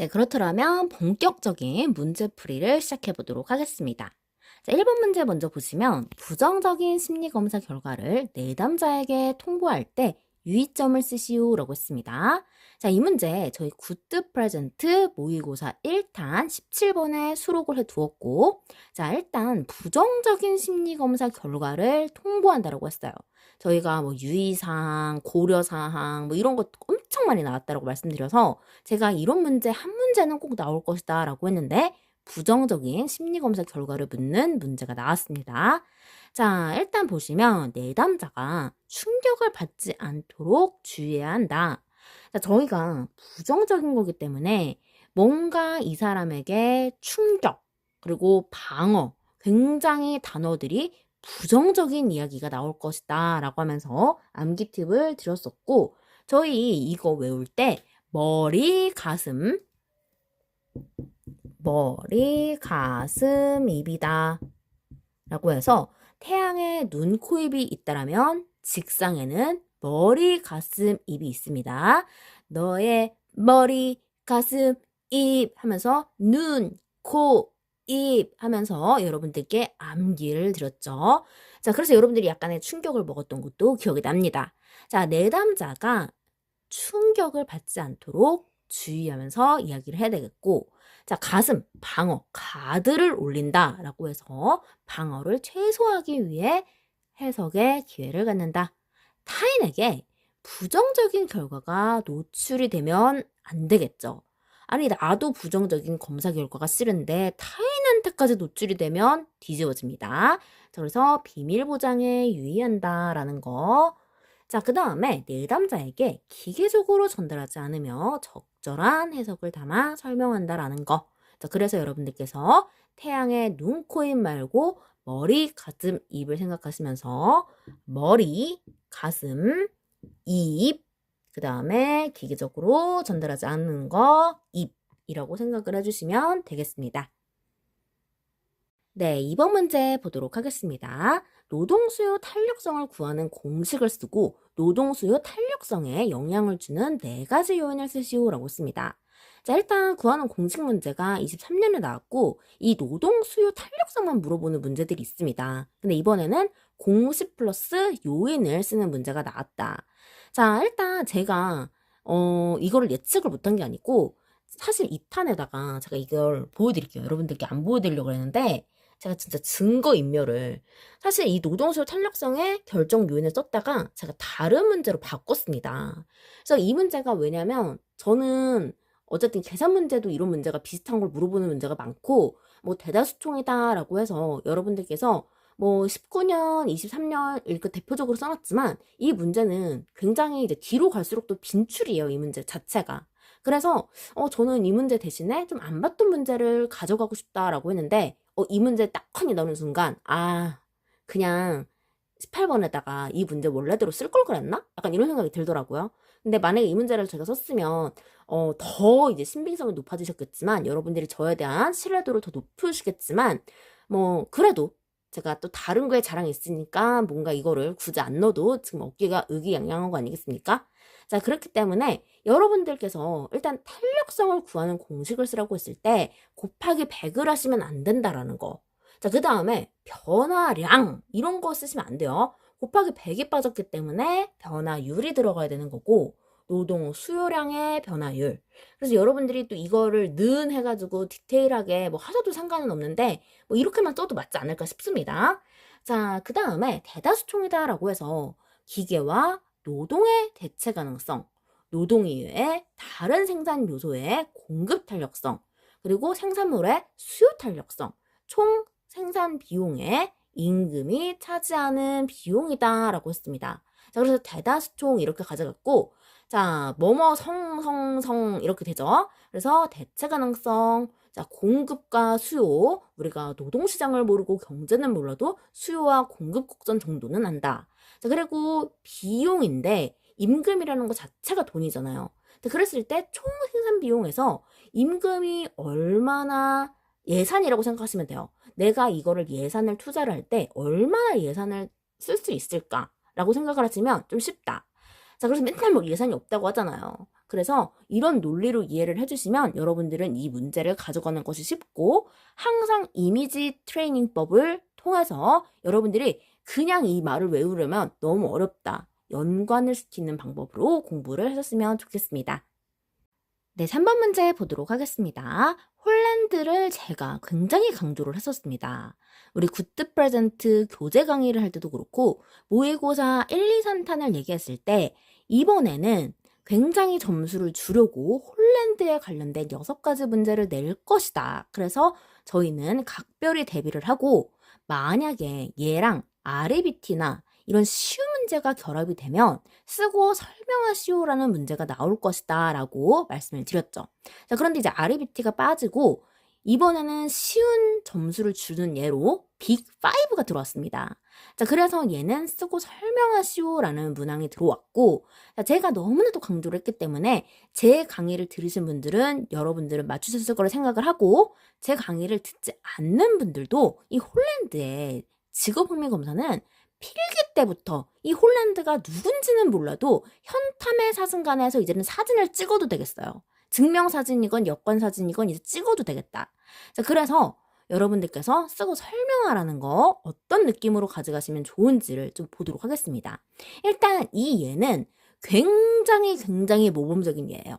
네, 그렇더라면 본격적인 문제풀이를 시작해 보도록 하겠습니다. 자, 1번 문제 먼저 보시면 부정적인 심리검사 결과를 내담자에게 통보할 때 유의점을 쓰시오 라고 했습니다. 자, 이 문제 저희 굿드 프레젠트 모의고사 1탄 17번에 수록을 해두었고, 자, 일단 부정적인 심리검사 결과를 통보한다라고 했어요. 저희가 뭐 유의사항, 고려사항 뭐 이런 것 엄청 많이 나왔다라고 말씀드려서 제가 이런 문제 한 문제는 꼭 나올 것이다 라고 했는데 부정적인 심리검사 결과를 묻는 문제가 나왔습니다. 자, 일단 보시면 내담자가 충격을 받지 않도록 주의해야 한다. 자, 저희가 부정적인 거기 때문에 뭔가 이 사람에게 충격, 그리고 방어, 굉장히 단어들이 부정적인 이야기가 나올 것이다 라고 하면서 암기 팁을 드렸었고, 저희 이거 외울 때 머리, 가슴, 입이다 라고 해서 태양에 눈, 코, 입이 있다라면 직상에는 머리, 가슴, 입이 있습니다. 너의 머리, 가슴, 입 하면서 눈, 코, 입 하면서 여러분들께 암기를 드렸죠. 자, 그래서 여러분들이 약간의 충격을 먹었던 것도 기억이 납니다. 자, 내담자가 충격을 받지 않도록 주의하면서 이야기를 해야 되겠고, 자, 가슴, 방어, 가드를 올린다 라고 해서 방어를 최소화하기 위해 해석의 기회를 갖는다. 타인에게 부정적인 결과가 노출이 되면 안 되겠죠. 아니, 나도 부정적인 검사 결과가 싫은데 타인한테까지 노출이 되면 뒤집어집니다. 자, 그래서 비밀 보장에 유의한다라는 거. 자, 그 다음에 내담자에게 기계적으로 전달하지 않으며 적절한 해석을 담아 설명한다라는 거. 자, 그래서 여러분들께서 태양의 눈, 코, 입 말고 머리, 가슴, 입을 생각하시면서 머리, 가슴, 입, 그 다음에 기계적으로 전달하지 않는 거, 입이라고 생각을 해주시면 되겠습니다. 네, 2번 문제 보도록 하겠습니다. 노동수요 탄력성을 구하는 공식을 쓰고 노동수요 탄력성에 영향을 주는 4가지 요인을 쓰시오라고 씁니다. 자, 일단 구하는 공식 문제가 23년에 나왔고 이 노동수요 탄력성만 물어보는 문제들이 있습니다. 근데 이번에는 공식 플러스 요인을 쓰는 문제가 나왔다. 자, 일단 제가 이거를 예측을 못한 게 아니고 사실 2탄에다가 제가 이걸 보여드릴게요. 여러분들께 안 보여드리려고 했는데 제가 진짜 증거인멸을 사실 이 노동수요 탄력성의 결정 요인을 썼다가 제가 다른 문제로 바꿨습니다. 그래서 이 문제가 왜냐면 저는 어쨌든 계산 문제도 이런 문제가 비슷한 걸 물어보는 문제가 많고 뭐 대다수총이다라고 해서 여러분들께서 뭐 19년, 23년 이렇게 대표적으로 써놨지만 이 문제는 굉장히 이제 뒤로 갈수록 또 빈출이에요. 이 문제 자체가. 그래서 저는 이 문제 대신에 좀 안 봤던 문제를 가져가고 싶다라고 했는데 이 문제 딱 컨이 나오는 순간 그냥 18번에다가 이 문제 원래대로 쓸 걸 그랬나? 약간 이런 생각이 들더라고요. 근데 만약에 이 문제를 제가 썼으면 더 이제 신빙성이 높아지셨겠지만 여러분들이 저에 대한 신뢰도를 더 높으시겠지만 뭐 그래도 제가 또 다른 거에 자랑이 있으니까 뭔가 이거를 굳이 안 넣어도 지금 어깨가 의기양양한 거 아니겠습니까? 자, 그렇기 때문에 여러분들께서 일단 탄력성을 구하는 공식을 쓰라고 했을 때 곱하기 100을 하시면 안 된다라는 거. 자, 그 다음에 변화량 이런 거 쓰시면 안 돼요. 곱하기 100이 빠졌기 때문에 변화율이 들어가야 되는 거고 노동 수요량의 변화율. 그래서 여러분들이 또 이거를 는 해가지고 디테일하게 뭐 하셔도 상관은 없는데 뭐 이렇게만 써도 맞지 않을까 싶습니다. 자, 그 다음에 대다수총이다라고 해서 기계와 노동의 대체 가능성, 노동 이외에 다른 생산 요소의 공급 탄력성, 그리고 생산물의 수요 탄력성, 총 생산 비용의 임금이 차지하는 비용이다라고 했습니다. 자, 그래서 대다수총 이렇게 가져갔고, 자, 뭐뭐 성 이렇게 되죠. 그래서 대체 가능성, 자, 공급과 수요, 우리가 노동시장을 모르고 경제는 몰라도 수요와 공급 곡선 정도는 안다. 자, 그리고 비용인데 임금이라는 것 자체가 돈이잖아요. 그랬을 때 총 생산 비용에서 임금이 얼마나 예산이라고 생각하시면 돼요. 내가 이거를 예산을 투자를 할 때 얼마나 예산을 쓸 수 있을까라고 생각을 하시면 좀 쉽다. 자, 그래서 맨날 뭐 예산이 없다고 하잖아요. 그래서 이런 논리로 이해를 해주시면 여러분들은 이 문제를 가져가는 것이 쉽고 항상 이미지 트레이닝법을 통해서 여러분들이 그냥 이 말을 외우려면 너무 어렵다. 연관을 시키는 방법으로 공부를 하셨으면 좋겠습니다. 네, 3번 문제 보도록 하겠습니다. 홀란드를 제가 굉장히 강조를 했었습니다. 우리 굿드 프레젠트 교재 강의를 할 때도 그렇고 모의고사 1, 2, 3탄을 얘기했을 때 이번에는 굉장히 점수를 주려고 홀란드에 관련된 6가지 문제를 낼 것이다. 그래서 저희는 각별히 대비를 하고 만약에 얘랑 RABT나 이런 쉬운 문제가 결합이 되면 쓰고 설명하시오라는 문제가 나올 것이다 라고 말씀을 드렸죠. 자, 그런데 이제 RABT가 빠지고 이번에는 쉬운 점수를 주는 예로 빅5가 들어왔습니다. 자, 그래서 얘는 쓰고 설명하시오라는 문항이 들어왔고, 자, 제가 너무나도 강조를 했기 때문에 제 강의를 들으신 분들은 여러분들은 맞추셨을 거라 생각을 하고, 제 강의를 듣지 않는 분들도 이 홀란드의 직업흥미검사는 필기 때부터 이 홀란드가 누군지는 몰라도 현탐의 사진관에서 이제는 사진을 찍어도 되겠어요. 증명사진이건 여권사진이건 이제 찍어도 되겠다. 자, 그래서 여러분들께서 쓰고 설명하라는 거 어떤 느낌으로 가져가시면 좋은지를 좀 보도록 하겠습니다. 일단 이 예는 굉장히 모범적인 예예요.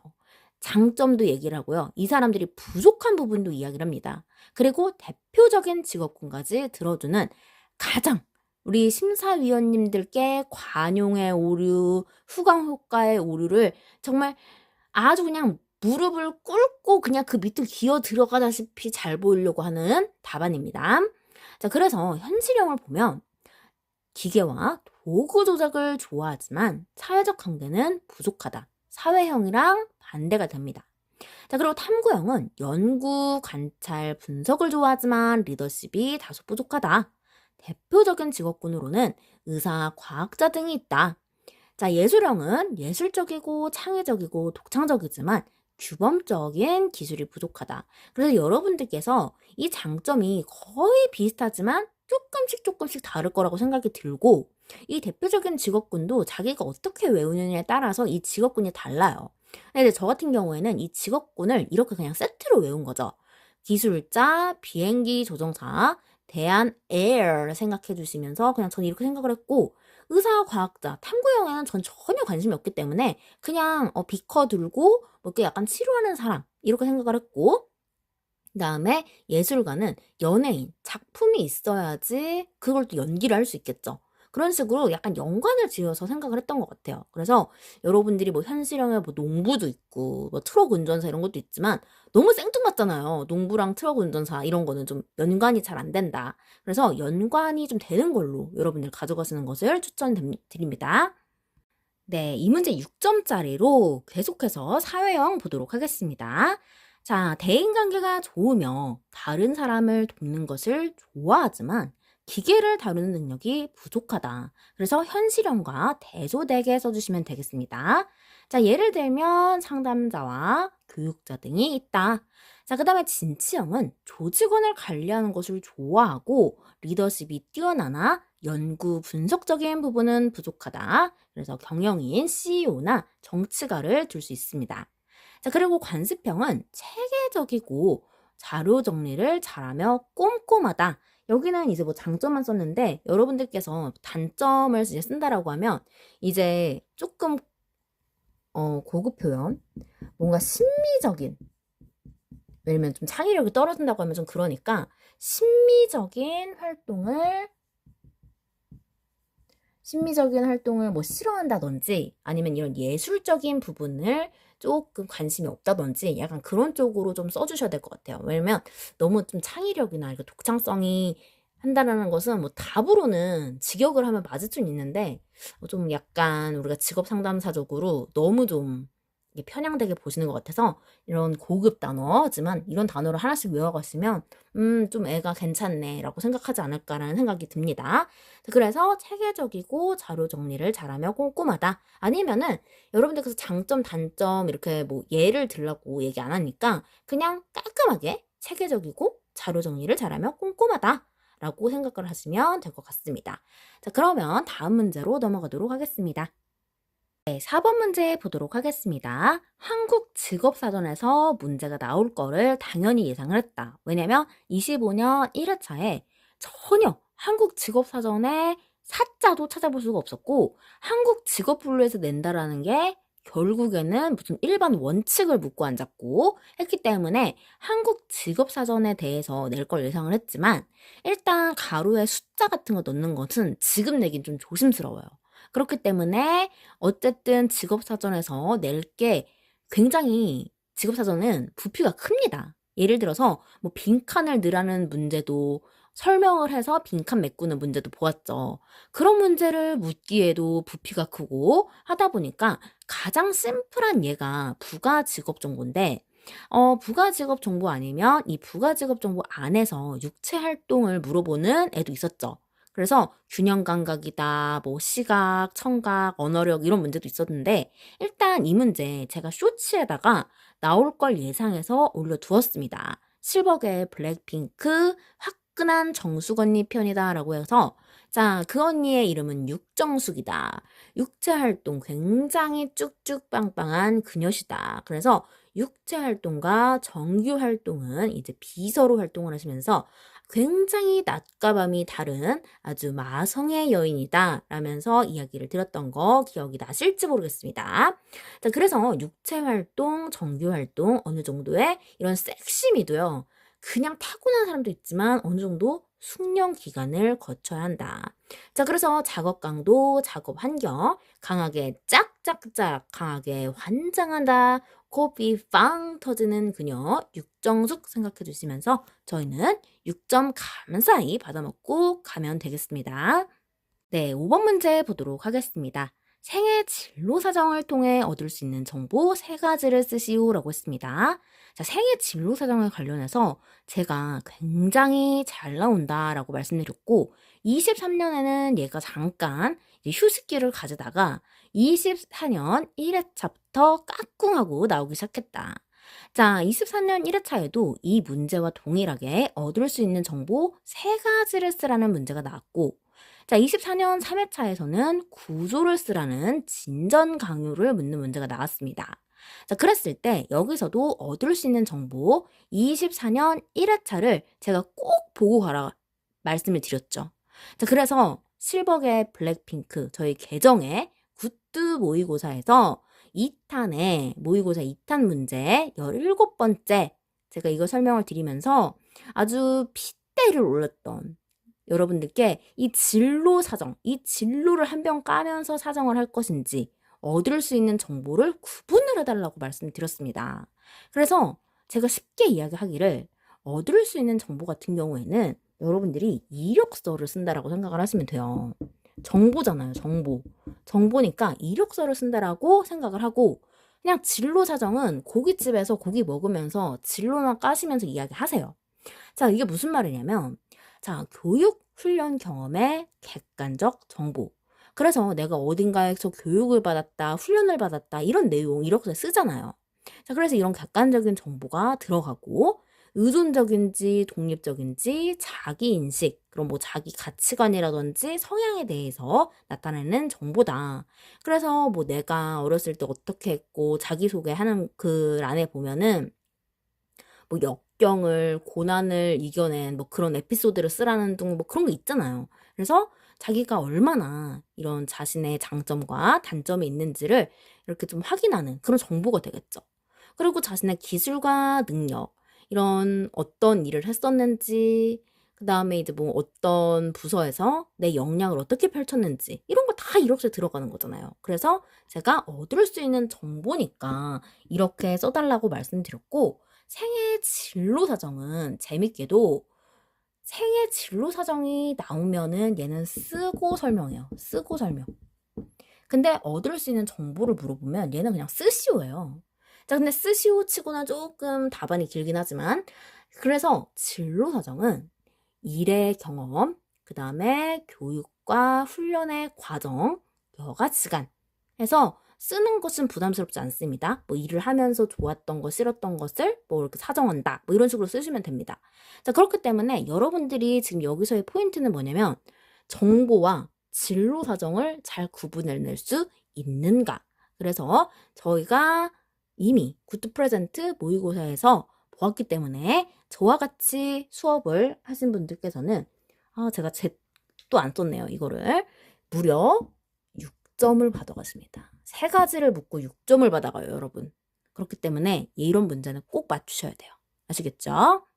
장점도 얘기를 하고요. 이 사람들이 부족한 부분도 이야기를 합니다. 그리고 대표적인 직업군까지 들어주는 가장 우리 심사위원님들께 관용의 오류, 후광 효과의 오류를 정말 아주 그냥 무릎을 꿇고 그냥 그 밑을 기어 들어가다시피 잘 보이려고 하는 답안입니다. 자, 그래서 현실형을 보면 기계와 도구 조작을 좋아하지만 사회적 관계는 부족하다. 사회형이랑 반대가 됩니다. 자, 그리고 탐구형은 연구, 관찰, 분석을 좋아하지만 리더십이 다소 부족하다. 대표적인 직업군으로는 의사, 과학자 등이 있다. 자, 예술형은 예술적이고 창의적이고 독창적이지만 규범적인 기술이 부족하다. 그래서 여러분들께서 이 장점이 거의 비슷하지만 조금씩 다를 거라고 생각이 들고 이 대표적인 직업군도 자기가 어떻게 외우느냐에 따라서 이 직업군이 달라요. 근데 저 같은 경우에는 이 직업군을 이렇게 그냥 세트로 외운 거죠. 기술자, 비행기 조종사, 대한 에어를 생각해 주시면서 그냥 저는 이렇게 생각을 했고 의사, 과학자, 탐구형에는 전 전혀 관심이 없기 때문에 그냥 비커 들고 뭐 이렇게 약간 치료하는 사람 이렇게 생각을 했고 그다음에 예술가는 연예인, 작품이 있어야지 그걸 또 연기를 할 수 있겠죠. 그런 식으로 약간 연관을 지어서 생각을 했던 것 같아요. 그래서 여러분들이 뭐 현실형에 뭐 농부도 있고 뭐 트럭 운전사 이런 것도 있지만 너무 생뚱맞잖아요. 농부랑 트럭 운전사 이런 거는 좀 연관이 잘 안 된다. 그래서 연관이 좀 되는 걸로 여러분들 가져가시는 것을 추천드립니다. 네, 이 문제 6점짜리로 계속해서 사회형 보도록 하겠습니다. 자, 대인관계가 좋으며 다른 사람을 돕는 것을 좋아하지만 기계를 다루는 능력이 부족하다. 그래서 현실형과 대조되게 써주시면 되겠습니다. 자, 예를 들면 상담자와 교육자 등이 있다. 자, 그 다음에 진취형은 조직원을 관리하는 것을 좋아하고 리더십이 뛰어나나 연구 분석적인 부분은 부족하다. 그래서 경영인, CEO나 정치가를 둘 수 있습니다. 자, 그리고 관습형은 체계적이고 자료 정리를 잘하며 꼼꼼하다. 여기는 이제 뭐 장점만 썼는데 여러분들께서 단점을 이제 쓴다라고 하면 이제 조금 고급 표현, 뭔가 심미적인 예를 들면 좀 창의력이 떨어진다고 하면 좀 그러니까 심미적인 활동을 뭐 싫어한다든지 아니면 이런 예술적인 부분을 조금 관심이 없다든지 약간 그런 쪽으로 좀 써주셔야 될 것 같아요. 왜냐면 너무 좀 창의력이나 이거 독창성이 한다라는 것은 뭐 답으로는 직역을 하면 맞을 수는 있는데 좀 약간 우리가 직업 상담사적으로 너무 좀 이게 편향되게 보시는 것 같아서 이런 고급 단어지만 이런 단어를 하나씩 외워가시면 좀 애가 괜찮네 라고 생각하지 않을까라는 생각이 듭니다. 그래서 체계적이고 자료 정리를 잘하며 꼼꼼하다. 아니면은 여러분들께서 장점, 단점 이렇게 뭐 예를 들라고 얘기 안 하니까 그냥 깔끔하게 체계적이고 자료 정리를 잘하며 꼼꼼하다. 라고 생각을 하시면 될 것 같습니다. 자, 그러면 다음 문제로 넘어가도록 하겠습니다. 네, 4번 문제 보도록 하겠습니다. 한국 직업사전에서 문제가 나올 거를 당연히 예상을 했다. 왜냐면 25년 1회차에 전혀 한국 직업사전에 사자도 찾아볼 수가 없었고 한국 직업분류에서 낸다라는 게 결국에는 무슨 일반 원칙을 묻고 앉았고 했기 때문에 한국 직업사전에 대해서 낼 걸 예상을 했지만 일단 가로에 숫자 같은 거 넣는 것은 지금 내긴 좀 조심스러워요. 그렇기 때문에 어쨌든 직업사전에서 낼 게 굉장히 직업사전은 부피가 큽니다. 예를 들어서 뭐 빈칸을 넣으라는 문제도 설명을 해서 빈칸 메꾸는 문제도 보았죠. 그런 문제를 묻기에도 부피가 크고 하다 보니까 가장 심플한 예가 부가직업 정보인데 부가직업 정보 아니면 이 부가직업 정보 안에서 육체 활동을 물어보는 애도 있었죠. 그래서 균형 감각이다, 뭐 시각, 청각, 언어력 이런 문제도 있었는데 일단 이 문제 제가 쇼츠에다가 나올 걸 예상해서 올려두었습니다. 실버의 블랙핑크 화끈한 정숙 언니 편이다 라고 해서 자, 그 언니의 이름은 육정숙이다. 육체활동 굉장히 쭉쭉 빵빵한 그녀시다. 그래서 육체활동과 정규활동은 이제 비서로 활동을 하시면서 굉장히 낮과 밤이 다른 아주 마성의 여인이다 라면서 이야기를 들었던 거 기억이 나실지 모르겠습니다. 자, 그래서 육체활동, 정규활동 어느 정도의 이런 섹시미도요. 그냥 타고난 사람도 있지만 어느 정도 숙련 기간을 거쳐야 한다. 자, 그래서 작업 강도, 작업 환경, 강하게 짝짝짝, 강하게 환장한다. 코피 빵 터지는 그녀 육정숙 생각해 주시면서 저희는 6점 감사히 받아먹고 가면 되겠습니다. 네, 5번 문제 보도록 하겠습니다. 생애 진로 사정을 통해 얻을 수 있는 정보 3가지를 쓰시오라고 했습니다. 자, 생애 진로 사정에 관련해서 제가 굉장히 잘 나온다라고 말씀드렸고 23년에는 얘가 잠깐 휴식기를 가지다가 24년 1회차부터 까꿍하고 나오기 시작했다. 자, 24년 1회차에도 이 문제와 동일하게 얻을 수 있는 정보 3가지를 쓰라는 문제가 나왔고 자, 24년 3회차에서는 구조를 쓰라는 진전 강요를 묻는 문제가 나왔습니다. 자, 그랬을 때 여기서도 얻을 수 있는 정보 24년 1회차를 제가 꼭 보고 가라 말씀을 드렸죠. 자, 그래서 실버의 블랙핑크 저희 계정의 굿드 모의고사에서 2탄에 모의고사 2탄 문제 17번째 제가 이거 설명을 드리면서 아주 핏대를 올렸던 여러분들께 이 진로 사정, 이 진로를 한 병 까면서 사정을 할 것인지 얻을 수 있는 정보를 구분을 해달라고 말씀드렸습니다. 그래서 제가 쉽게 이야기하기를 얻을 수 있는 정보 같은 경우에는 여러분들이 이력서를 쓴다라고 생각을 하시면 돼요. 정보잖아요, 정보. 정보니까 이력서를 쓴다라고 생각을 하고 그냥 진로 사정은 고깃집에서 고기 먹으면서 진로만 까시면서 이야기하세요. 자, 이게 무슨 말이냐면 자, 교육 훈련 경험의 객관적 정보. 그래서 내가 어딘가에서 교육을 받았다, 훈련을 받았다 이런 내용 이렇게 쓰잖아요. 자, 그래서 이런 객관적인 정보가 들어가고 의존적인지 독립적인지 자기인식, 그럼 뭐 자기 가치관이라든지 성향에 대해서 나타내는 정보다. 그래서 뭐 내가 어렸을 때 어떻게 했고 자기소개하는 글 안에 보면은 뭐 역경을, 고난을 이겨낸 뭐 그런 에피소드를 쓰라는 등 뭐 그런 게 있잖아요. 그래서 자기가 얼마나 이런 자신의 장점과 단점이 있는지를 이렇게 좀 확인하는 그런 정보가 되겠죠. 그리고 자신의 기술과 능력, 이런 어떤 일을 했었는지, 그 다음에 이제 뭐 어떤 부서에서 내 역량을 어떻게 펼쳤는지, 이런 거 다 이렇게 들어가는 거잖아요. 그래서 제가 얻을 수 있는 정보니까 이렇게 써달라고 말씀드렸고, 생애 진로 사정은 재밌게도 생애 진로 사정이 나오면은 얘는 쓰고 설명해요. 쓰고 설명. 근데 얻을 수 있는 정보를 물어보면 얘는 그냥 쓰시오예요. 자, 근데 쓰시오 치고는 조금 답안이 길긴 하지만 그래서 진로 사정은 일의 경험, 그 다음에 교육과 훈련의 과정, 여가지간 해서 쓰는 것은 부담스럽지 않습니다. 뭐 일을 하면서 좋았던 것, 싫었던 것을 뭐 이렇게 사정한다. 뭐 이런 식으로 쓰시면 됩니다. 자, 그렇기 때문에 여러분들이 지금 여기서의 포인트는 뭐냐면 정보와 진로 사정을 잘 구분해낼 수 있는가. 그래서 저희가 이미 굿 프레젠트 모의고사에서 보았기 때문에 저와 같이 수업을 하신 분들께서는 제가 또 안 썼네요. 이거를 무려 6점을 받아갔습니다. 세 가지를 묻고 6점을 받아가요, 여러분. 그렇기 때문에 이런 문제는 꼭 맞추셔야 돼요. 아시겠죠?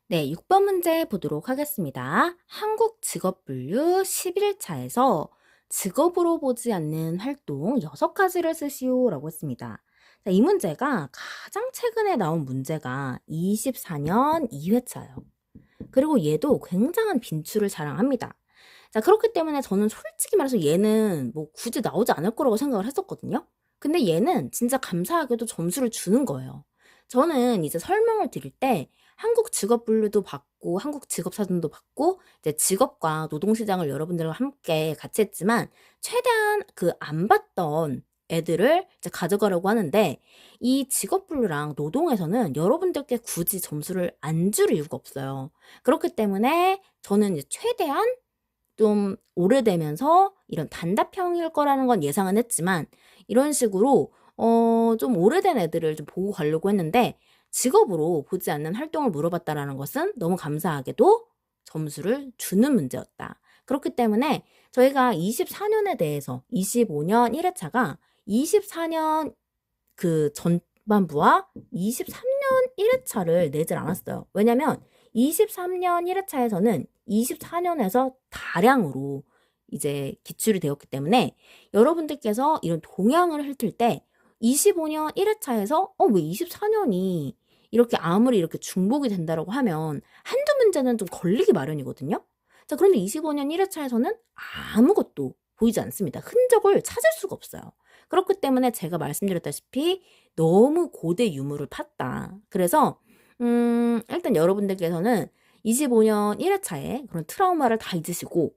네, 6번 문제 보도록 하겠습니다. 한국 직업분류 11차에서 직업으로 보지 않는 활동 6가지를 쓰시오 라고 했습니다. 자, 이 문제가 가장 최근에 나온 문제가 24년 2회차예요. 그리고 얘도 굉장한 빈출을 자랑합니다. 자, 그렇기 때문에 저는 솔직히 말해서 얘는 뭐 굳이 나오지 않을 거라고 생각을 했었거든요. 근데 얘는 진짜 감사하게도 점수를 주는 거예요. 저는 이제 설명을 드릴 때 한국 직업분류도 받고 한국 직업사전도 받고 이제 직업과 노동시장을 여러분들과 함께 같이 했지만 최대한 그 안 봤던 애들을 이제 가져가려고 하는데 이 직업분류랑 노동에서는 여러분들께 굳이 점수를 안 줄 이유가 없어요. 그렇기 때문에 저는 이제 최대한 좀 오래되면서 이런 단답형일 거라는 건 예상은 했지만 이런 식으로 좀 오래된 애들을 좀 보고 가려고 했는데 직업으로 보지 않는 활동을 물어봤다라는 것은 너무 감사하게도 점수를 주는 문제였다. 그렇기 때문에 저희가 24년에 대해서 25년 1회차가 24년 그 전반부와 23년 1회차를 내질 않았어요. 왜냐면 23년 1회차에서는 24년에서 다량으로 이제 기출이 되었기 때문에 여러분들께서 이런 동향을 훑을 때 25년 1회차에서 왜 24년이 이렇게 아무리 이렇게 중복이 된다라고 하면 한두 문제는 좀 걸리기 마련이거든요. 자, 그런데 25년 1회차에서는 아무것도 보이지 않습니다. 흔적을 찾을 수가 없어요. 그렇기 때문에 제가 말씀드렸다시피 너무 고대 유무를 팠다. 그래서 일단 여러분들께서는 25년 1회차에 그런 트라우마를 다 잊으시고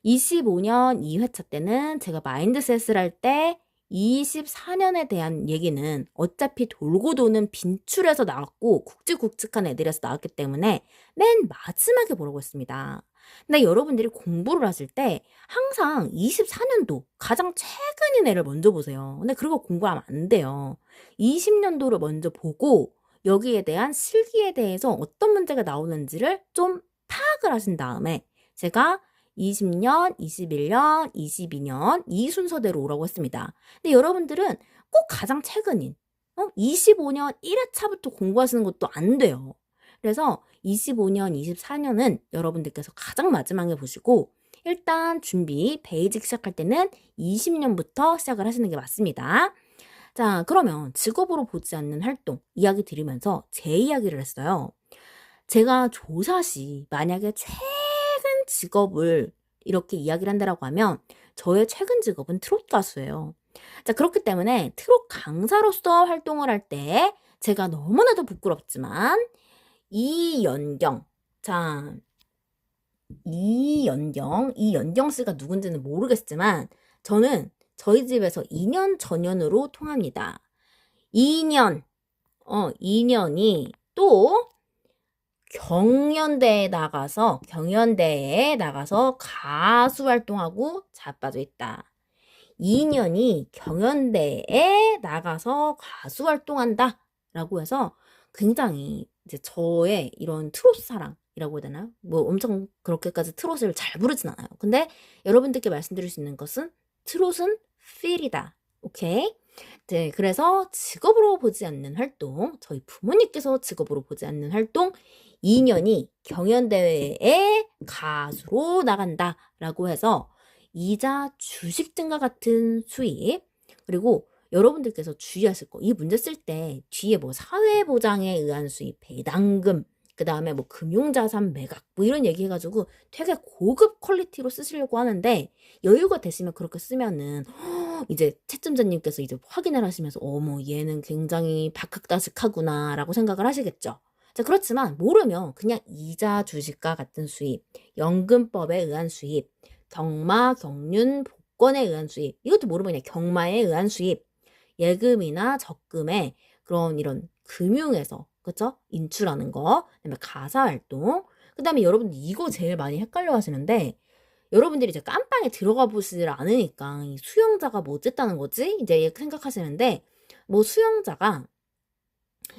25년 2회차 때는 제가 마인드셋을 할 때 24년에 대한 얘기는 어차피 돌고 도는 빈출에서 나왔고 굵직굵직한 애들에서 나왔기 때문에 맨 마지막에 보라고 했습니다. 근데 여러분들이 공부를 하실 때 항상 24년도 가장 최근인 애를 먼저 보세요. 근데 그거 공부하면 안 돼요. 20년도를 먼저 보고 여기에 대한 실기에 대해서 어떤 문제가 나오는지를 좀 파악을 하신 다음에 제가 20년, 21년, 22년 이 순서대로 오라고 했습니다. 근데 여러분들은 꼭 가장 최근인 25년 1회차부터 공부하시는 것도 안 돼요. 그래서 25년, 24년은 여러분들께서 가장 마지막에 보시고 일단 준비, 베이직 시작할 때는 20년부터 시작을 하시는 게 맞습니다. 자, 그러면 직업으로 보지 않는 활동 이야기 드리면서 제 이야기를 했어요. 제가 조사시 만약에 최근 직업을 이렇게 이야기를 한다라고 하면 저의 최근 직업은 트롯 가수예요. 자, 그렇기 때문에 트롯 강사로서 활동을 할 때 제가 너무나도 부끄럽지만 이연경 씨가 누군지는 모르겠지만 저는 저희 집에서 2년 전년으로 통합니다. 2년이 또 경연대에 나가서 가수 활동하고 자빠져 있다. 2년이 경연대에 나가서 가수 활동한다 라고 해서 굉장히 이제 저의 이런 트롯 사랑이라고 해야 되나요? 뭐 엄청 그렇게까지 트롯을 잘 부르진 않아요. 근데 여러분들께 말씀드릴 수 있는 것은 트롯은 필이다. 오케이? 네, 그래서 직업으로 보지 않는 활동, 저희 부모님께서 직업으로 보지 않는 활동 2년이 경연대회에 가수로 나간다 라고 해서 이자 주식 증가 같은 수입, 그리고 여러분들께서 주의하실 거, 이 문제 쓸 때 뒤에 뭐 사회보장에 의한 수입, 배당금, 그 다음에 뭐 금융자산 매각, 뭐 이런 얘기 해가지고 되게 고급 퀄리티로 쓰시려고 하는데 여유가 되시면 그렇게 쓰면은 이제 채점자님께서 이제 확인을 하시면서 어머 얘는 굉장히 박학다식하구나 라고 생각을 하시겠죠. 자, 그렇지만 모르면 그냥 이자 주식과 같은 수입, 연금법에 의한 수입, 경마, 경륜, 복권에 의한 수입, 이것도 모르면 그냥 경마에 의한 수입, 예금이나 적금에 그런 이런 금융에서 그쵸? 인출하는 거, 그다음에 가사 활동, 그다음에 여러분들 이거 제일 많이 헷갈려 하시는데 여러분들이 이제 깜빵에 들어가 보시질 않으니까 이 수용자가 뭐 어쨌다는 거지? 이제 생각하시는데, 뭐 수용자가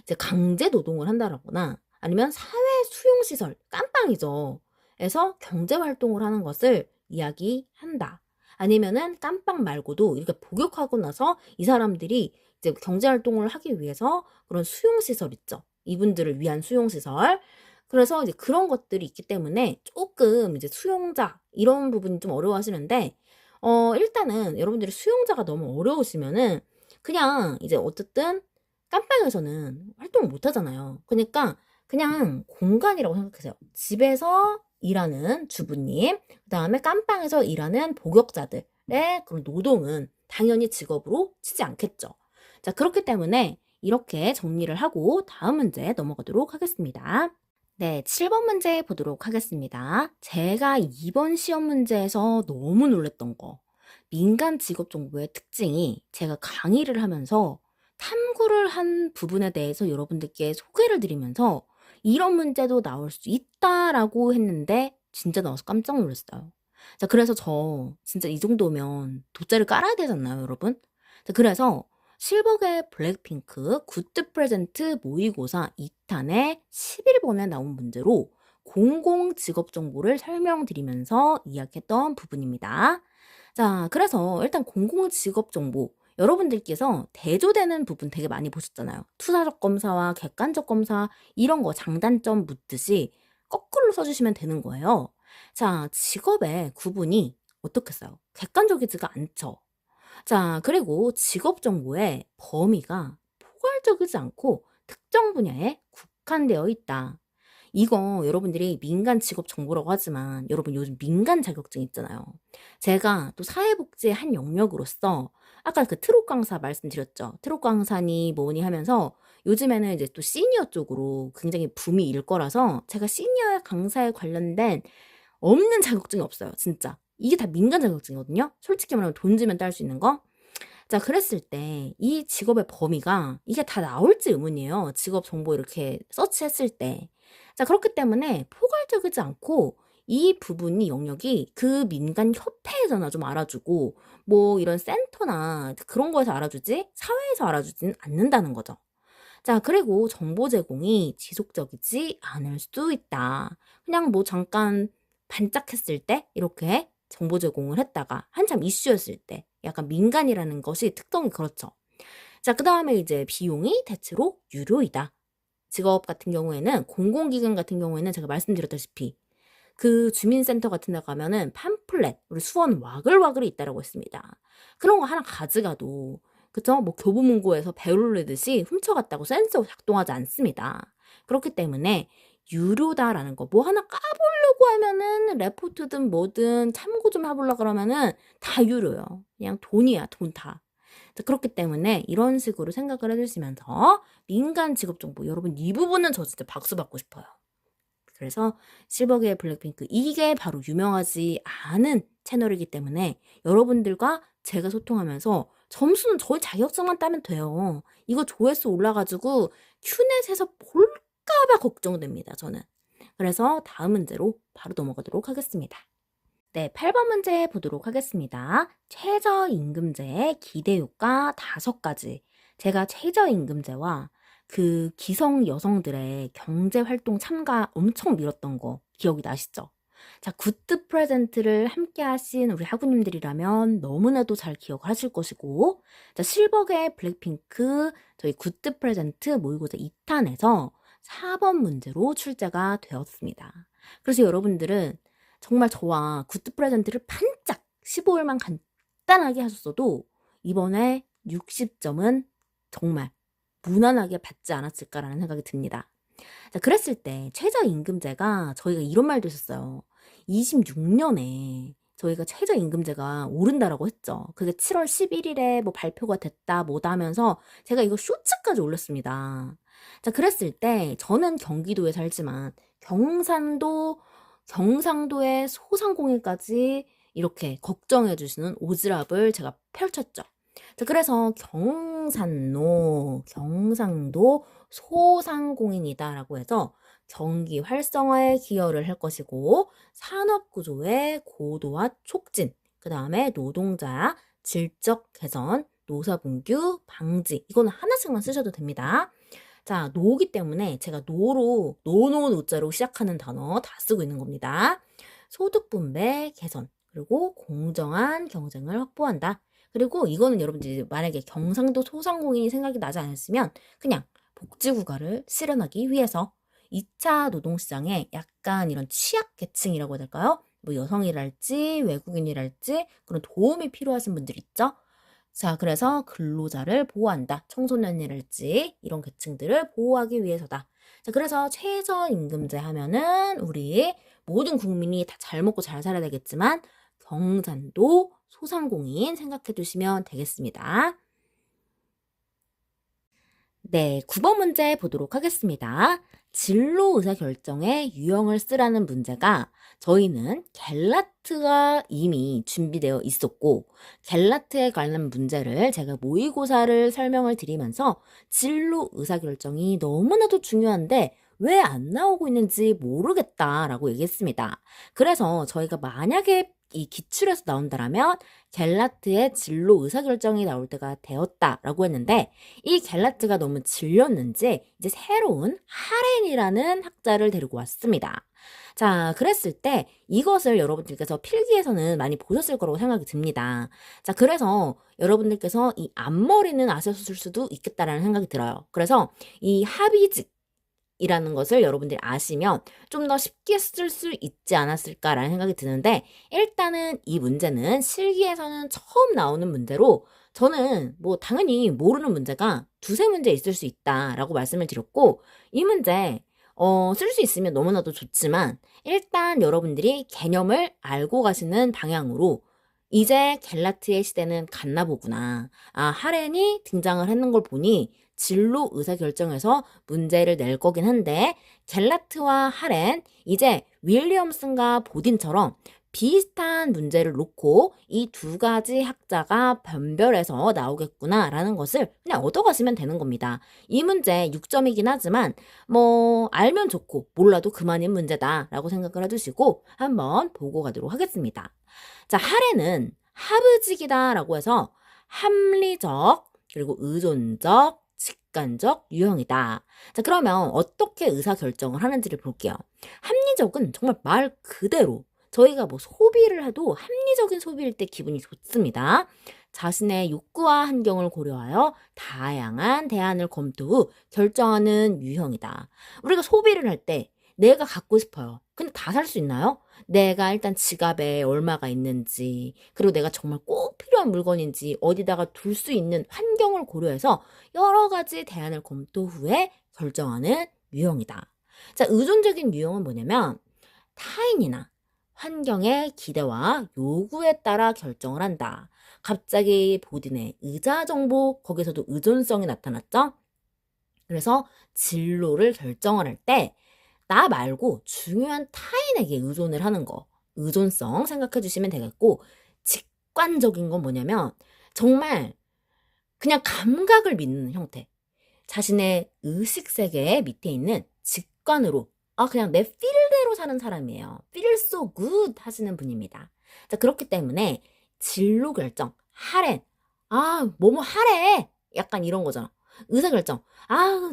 이제 강제 노동을 한다거나 아니면 사회 수용시설, 깜빵이죠. 에서 경제 활동을 하는 것을 이야기한다. 아니면은 깜빵 말고도 이렇게 복역하고 나서 이 사람들이 이제 경제 활동을 하기 위해서 그런 수용시설 있죠. 이분들을 위한 수용시설. 그래서 이제 그런 것들이 있기 때문에 조금 이제 수용자 이런 부분이 좀 어려워하시는데, 일단은 여러분들이 수용자가 너무 어려우시면은 그냥 이제 어쨌든 깜빵에서는 활동을 못 하잖아요. 그러니까 그냥 공간이라고 생각하세요. 집에서 일하는 주부님, 그 다음에 깜빵에서 일하는 복역자들의 그런 노동은 당연히 직업으로 치지 않겠죠. 자, 그렇기 때문에 이렇게 정리를 하고 다음 문제 넘어가도록 하겠습니다. 네, 7번 문제 보도록 하겠습니다. 제가 이번 시험 문제에서 너무 놀랬던 거. 민간 직업 정보의 특징이 제가 강의를 하면서 탐구를 한 부분에 대해서 여러분들께 소개를 드리면서 이런 문제도 나올 수 있다라고 했는데 진짜 나와서 깜짝 놀랐어요. 자, 그래서 저 진짜 이 정도면 돗자리 깔아야 되잖아요, 여러분. 자, 그래서 실버계 블랙핑크 굿드 프레젠트 모의고사 2탄의 11번에 나온 문제로 공공 직업 정보를 설명드리면서 이야기했던 부분입니다. 자, 그래서 일단 공공 직업 정보 여러분들께서 대조되는 부분 되게 많이 보셨잖아요. 투사적 검사와 객관적 검사 이런 거 장단점 묻듯이 거꾸로 써주시면 되는 거예요. 자, 직업의 구분이 어떻게 써요? 객관적이지가 않죠. 자, 그리고 직업 정보의 범위가 포괄적이지 않고 특정 분야에 국한되어 있다. 이거 여러분들이 민간 직업 정보라고 하지만 여러분 요즘 민간 자격증 있잖아요. 제가 또 사회복지의 한 영역으로서 아까 그 트롯 강사 말씀드렸죠. 트롯 강사니 뭐니 하면서 요즘에는 이제 또 시니어 쪽으로 굉장히 붐이 일 거라서 제가 시니어 강사에 관련된 없는 자격증이 없어요. 진짜. 이게 다 민간 자격증이거든요. 솔직히 말하면 돈 주면 딸 수 있는 거. 자, 그랬을 때 이 직업의 범위가 이게 다 나올지 의문이에요. 직업 정보 이렇게 서치했을 때. 자, 그렇기 때문에 포괄적이지 않고 이 부분이 영역이 그 민간 협회에서나 좀 알아주고 뭐 이런 센터나 그런 거에서 알아주지 사회에서 알아주지는 않는다는 거죠. 자, 그리고 정보 제공이 지속적이지 않을 수도 있다. 그냥 뭐 잠깐 반짝했을 때 이렇게 정보 제공을 했다가 한참 이슈였을 때 약간 민간이라는 것이 특성이 그렇죠. 자, 그 다음에 이제 비용이 대체로 유료이다. 직업 같은 경우에는 공공기관 같은 경우에는 제가 말씀드렸다시피 그 주민센터 같은 데 가면은 팜플렛, 우리 수원 와글와글이 있다라고 했습니다. 그런 거 하나 가져가도 그쵸? 뭐 교보문고에서 배울르듯이 훔쳐갔다고 센서 작동하지 않습니다. 그렇기 때문에 유료다라는 거 뭐 하나 까보려고 하면은 레포트든 뭐든 참고 좀 해보려고 그러면은 다 유료요. 그냥 돈이야, 돈 다. 그렇기 때문에 이런 식으로 생각을 해주시면서 민간 직업정보 여러분 이 부분은 저 진짜 박수 받고 싶어요. 그래서 실버계의 블랙핑크 이게 바로 유명하지 않은 채널이기 때문에 여러분들과 제가 소통하면서 점수는 저희 자격증만 따면 돼요. 이거 조회수 올라가지고 큐넷에서 볼까봐 걱정됩니다, 저는. 그래서 다음 문제로 바로 넘어가도록 하겠습니다. 네, 8번 문제 보도록 하겠습니다. 최저임금제의 기대효과 5가지. 제가 최저임금제와 그 기성 여성들의 경제활동 참가 엄청 밀었던 거 기억이 나시죠? 자, 굿드 프레젠트를 함께 하신 우리 학우님들이라면 너무나도 잘 기억하실 것이고, 자, 실버계 블랙핑크 저희 굿드 프레젠트 모의고사 2탄에서 4번 문제로 출제가 되었습니다. 그래서 여러분들은 정말 저와 굿드 프레젠트를 반짝 15일만 간단하게 하셨어도 이번에 60점은 정말 무난하게 받지 않았을까라는 생각이 듭니다. 자, 그랬을 때 최저임금제가 저희가 이런 말도 했었어요. 26년에 저희가 최저임금제가 오른다라고 했죠. 그게 7월 11일에 뭐 발표가 됐다 뭐다 하면서 제가 이거 쇼츠까지 올렸습니다. 자, 그랬을 때 저는 경기도에 살지만 경상도의 소상공인까지 이렇게 걱정해 주시는 오지랖을 제가 펼쳤죠. 자, 그래서 경상도 소상공인이다라고 해서 경기 활성화에 기여를 할 것이고 산업 구조의 고도화 촉진, 그 다음에 노동자 질적 개선, 노사분규 방지, 이거는 하나씩만 쓰셔도 됩니다. 자, 노기 때문에 제가 노로, 노자로 시작하는 단어 다 쓰고 있는 겁니다. 소득 분배 개선, 그리고 공정한 경쟁을 확보한다. 그리고 이거는 여러분들이 만약에 경상도 소상공인이 생각이 나지 않았으면 그냥 복지국가를 실현하기 위해서 2차 노동시장에 약간 이런 취약계층이라고 해야 될까요? 뭐 여성이랄지 외국인이랄지 그런 도움이 필요하신 분들 있죠? 자, 그래서 근로자를 보호한다. 청소년이랄지 이런 계층들을 보호하기 위해서다. 자, 그래서 최저임금제 하면은 우리 모든 국민이 다 잘 먹고 잘 살아야 되겠지만 경상도 소상공인 생각해 두시면 되겠습니다. 네, 9번 문제 보도록 하겠습니다. 진로 의사결정에 유형을 쓰라는 문제가 저희는 갤라트가 이미 준비되어 있었고 갤라트에 관한 문제를 제가 모의고사를 설명을 드리면서 진로 의사결정이 너무나도 중요한데 왜 안 나오고 있는지 모르겠다라고 얘기했습니다. 그래서 저희가 만약에 이 기출에서 나온다라면 갤라트의 진로 의사결정이 나올 때가 되었다라고 했는데 이 갤라트가 너무 질렸는지 이제 새로운 하렌이라는 학자를 데리고 왔습니다. 자, 그랬을 때 이것을 여러분들께서 필기에서는 많이 보셨을 거라고 생각이 듭니다. 자, 그래서 여러분들께서 이 앞머리는 아셨을 수도 있겠다라는 생각이 들어요. 그래서 이 합의직 이라는 것을 여러분들이 아시면 좀 더 쉽게 쓸 수 있지 않았을까라는 생각이 드는데 일단은 이 문제는 실기에서는 처음 나오는 문제로 저는 뭐 당연히 모르는 문제가 두세 문제 있을 수 있다라고 말씀을 드렸고 이 문제 쓸 수 있으면 너무나도 좋지만 일단 여러분들이 개념을 알고 가시는 방향으로 이제 갤라트의 시대는 갔나 보구나. 아, 하렌이 등장을 했는 걸 보니 진로 의사결정에서 문제를 낼 거긴 한데 갤라트와 하렌, 이제 윌리엄슨과 보딘처럼 비슷한 문제를 놓고 이 두 가지 학자가 변별해서 나오겠구나라는 것을 그냥 얻어가시면 되는 겁니다. 이 문제 6점이긴 하지만 뭐 알면 좋고 몰라도 그만인 문제다라고 생각을 해두시고 한번 보고 가도록 하겠습니다. 자, 하렌은 하브직이다라고 해서 합리적 그리고 의존적 직관적 유형이다. 자, 그러면 어떻게 의사결정을 하는지를 볼게요. 합리적은 정말 말 그대로 저희가 뭐 소비를 해도 합리적인 소비일 때 기분이 좋습니다. 자신의 욕구와 환경을 고려하여 다양한 대안을 검토 후 결정하는 유형이다. 우리가 소비를 할 때 내가 갖고 싶어요. 근데 다 살 수 있나요? 내가 일단 지갑에 얼마가 있는지, 그리고 내가 정말 꼭 필요한 물건인지 어디다가 둘 수 있는 환경을 고려해서 여러 가지 대안을 검토 후에 결정하는 유형이다. 자, 의존적인 유형은 뭐냐면 타인이나 환경의 기대와 요구에 따라 결정을 한다. 갑자기 보딘의 의자 정보, 거기서도 의존성이 나타났죠? 그래서 진로를 결정을 할 때 나 말고 중요한 타인에게 의존을 하는 거, 의존성 생각해 주시면 되겠고, 직관적인 건 뭐냐면 정말 그냥 감각을 믿는 형태. 자신의 의식세계 밑에 있는 직관으로 그냥 내 필대로 사는 사람이에요. Feel so good 하시는 분입니다. 자, 그렇기 때문에 진로 결정, 하렌, 뭐뭐 하래, 약간 이런 거잖아. 의사결정,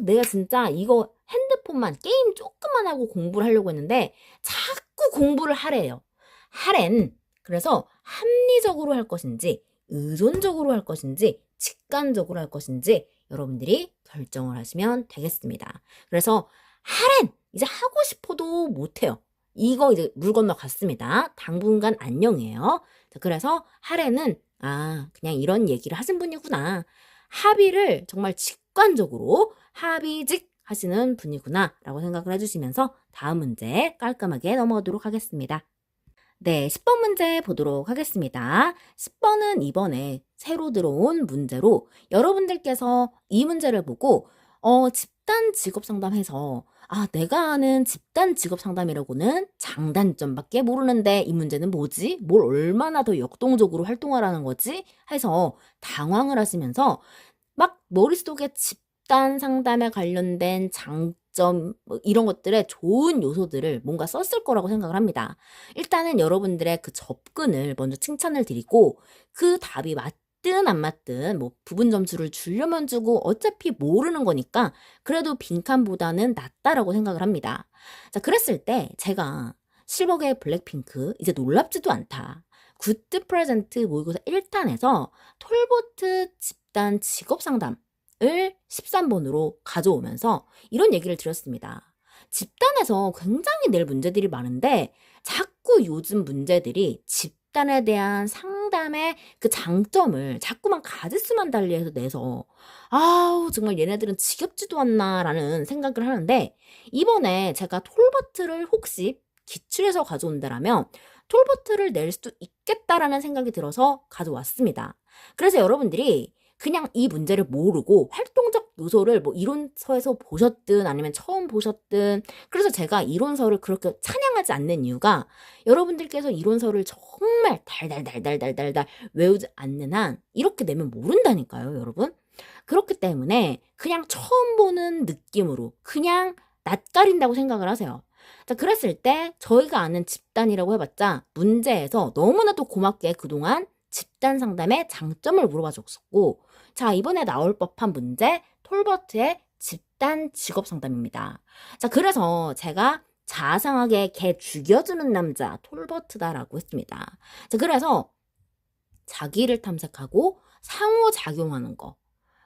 내가 진짜 이거 핸드폰만 게임 조금만 하고 공부를 하려고 했는데 자꾸 공부를 하래요. 하렌, 그래서 합리적으로 할 것인지 의존적으로 할 것인지 직관적으로 할 것인지 여러분들이 결정을 하시면 되겠습니다. 그래서 하렌 이제 하고 싶어도 못해요. 이거 이제 물 건너 갔습니다. 당분간 안녕이에요. 자, 그래서 하렌은 그냥 이런 얘기를 하신 분이구나. 합의를 정말 직관적으로 합의직 하시는 분이구나 라고 생각을 해주시면서 다음 문제 깔끔하게 넘어가도록 하겠습니다. 네, 10번 문제 보도록 하겠습니다. 10번은 이번에 새로 들어온 문제로 여러분들께서 이 문제를 보고 집단 직업 상담해서 내가 아는 집단 직업 상담이라고는 장단점밖에 모르는데 이 문제는 뭐지? 뭘 얼마나 더 역동적으로 활동하라는 거지? 해서 당황을 하시면서 막 머릿속에 집단 집단 상담에 관련된 장점 뭐 이런 것들의 좋은 요소들을 뭔가 썼을 거라고 생각을 합니다. 일단은 여러분들의 그 접근을 먼저 칭찬을 드리고 그 답이 맞든 안 맞든 뭐 부분 점수를 주려면 주고 어차피 모르는 거니까 그래도 빈칸보다는 낫다라고 생각을 합니다. 자, 그랬을 때 제가 실버의 블랙핑크 이제 놀랍지도 않다. 굿드 프레젠트 모의고사 1탄에서 톨보트 집단 직업 상담을 13번으로 가져오면서 이런 얘기를 드렸습니다. 집단에서 굉장히 낼 문제들이 많은데 자꾸 요즘 문제들이 집단에 대한 상담의 그 장점을 자꾸만 가지수만 달리해서 내서 아우 정말 얘네들은 지겹지도 않나라는 생각을 하는데 이번에 제가 톨보트를 혹시 기출해서 가져온다라면 톨보트를 낼 수도 있겠다라는 생각이 들어서 가져왔습니다. 그래서 여러분들이 그냥 이 문제를 모르고 활동적 요소를 뭐 이론서에서 보셨든 아니면 처음 보셨든 그래서 제가 이론서를 그렇게 찬양하지 않는 이유가 여러분들께서 이론서를 정말 달달달달달달달 외우지 않는 한 이렇게 내면 모른다니까요, 여러분. 그렇기 때문에 그냥 처음 보는 느낌으로 그냥 낯가린다고 생각을 하세요. 자, 그랬을 때 저희가 아는 집단이라고 해봤자 문제에서 너무나도 고맙게 그동안 집단 상담의 장점을 물어봐 줬었고 자, 이번에 나올 법한 문제 톨버트의 집단 직업 상담입니다. 자, 그래서 제가 자상하게 개 죽여주는 남자 톨버트다라고 했습니다. 자, 그래서 자기를 탐색하고 상호작용하는 거,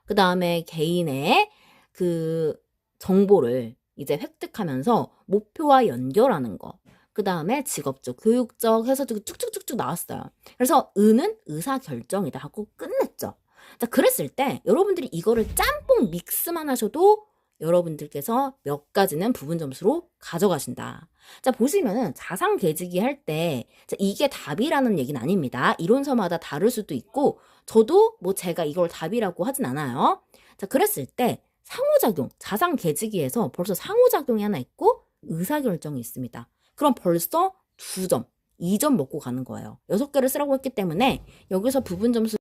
그 다음에 개인의 그 정보를 이제 획득하면서 목표와 연결하는 거, 그 다음에 직업적, 교육적 해서 쭉쭉쭉쭉 나왔어요. 그래서 의는 의사결정이다 하고 끝냈죠. 자, 그랬을 때 여러분들이 이거를 짬뽕 믹스만 하셔도 여러분들께서 몇 가지는 부분 점수로 가져가신다. 자, 보시면은 자상계지기 할 때 이게 답이라는 얘기는 아닙니다. 이론서마다 다를 수도 있고 저도 뭐 제가 이걸 답이라고 하진 않아요. 자, 그랬을 때 상호작용, 자상계지기에서 벌써 상호작용이 하나 있고 의사결정이 있습니다. 그럼 벌써 2점, 2점 먹고 가는 거예요. 6개를 쓰라고 했기 때문에 여기서 부분 점수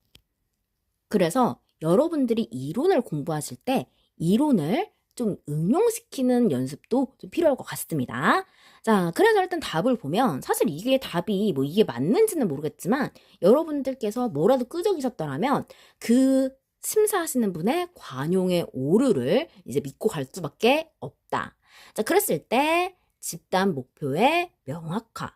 그래서 여러분들이 이론을 공부하실 때 이론을 좀 응용시키는 연습도 좀 필요할 것 같습니다. 자, 그래서 일단 답을 보면 사실 이게 답이 뭐 이게 맞는지는 모르겠지만 여러분들께서 뭐라도 끄적이셨더라면 그 심사하시는 분의 관용의 오류를 이제 믿고 갈 수밖에 없다. 자, 그랬을 때 집단 목표의 명확화.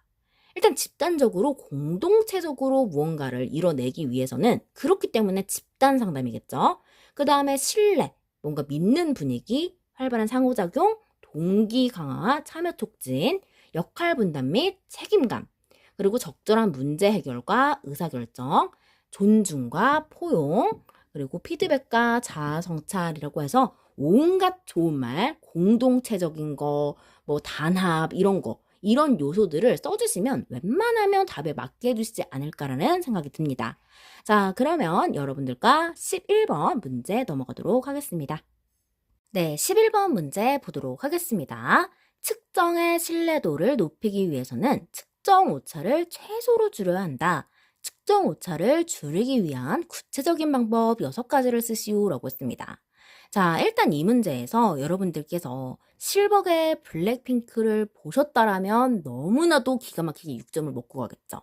일단 집단적으로 공동체적으로 무언가를 이뤄내기 위해서는 그렇기 때문에 집단 상담이겠죠. 그 다음에 신뢰, 뭔가 믿는 분위기, 활발한 상호작용, 동기 강화와 참여 촉진, 역할 분담 및 책임감, 그리고 적절한 문제 해결과 의사결정, 존중과 포용, 그리고 피드백과 자아 성찰이라고 해서 온갖 좋은 말, 공동체적인 거, 뭐 단합 이런 거 이런 요소들을 써주시면 웬만하면 답에 맞게 해주시지 않을까라는 생각이 듭니다. 자, 그러면 여러분들과 11번 문제 넘어가도록 하겠습니다. 네, 11번 문제 보도록 하겠습니다. 측정의 신뢰도를 높이기 위해서는 측정 오차를 최소로 줄여야 한다. 측정 오차를 줄이기 위한 구체적인 방법 6가지를 쓰시오라고 했습니다. 자, 일단 이 문제에서 여러분들께서 실버의 블랙핑크를 보셨다라면 너무나도 기가 막히게 6점을 먹고 가겠죠.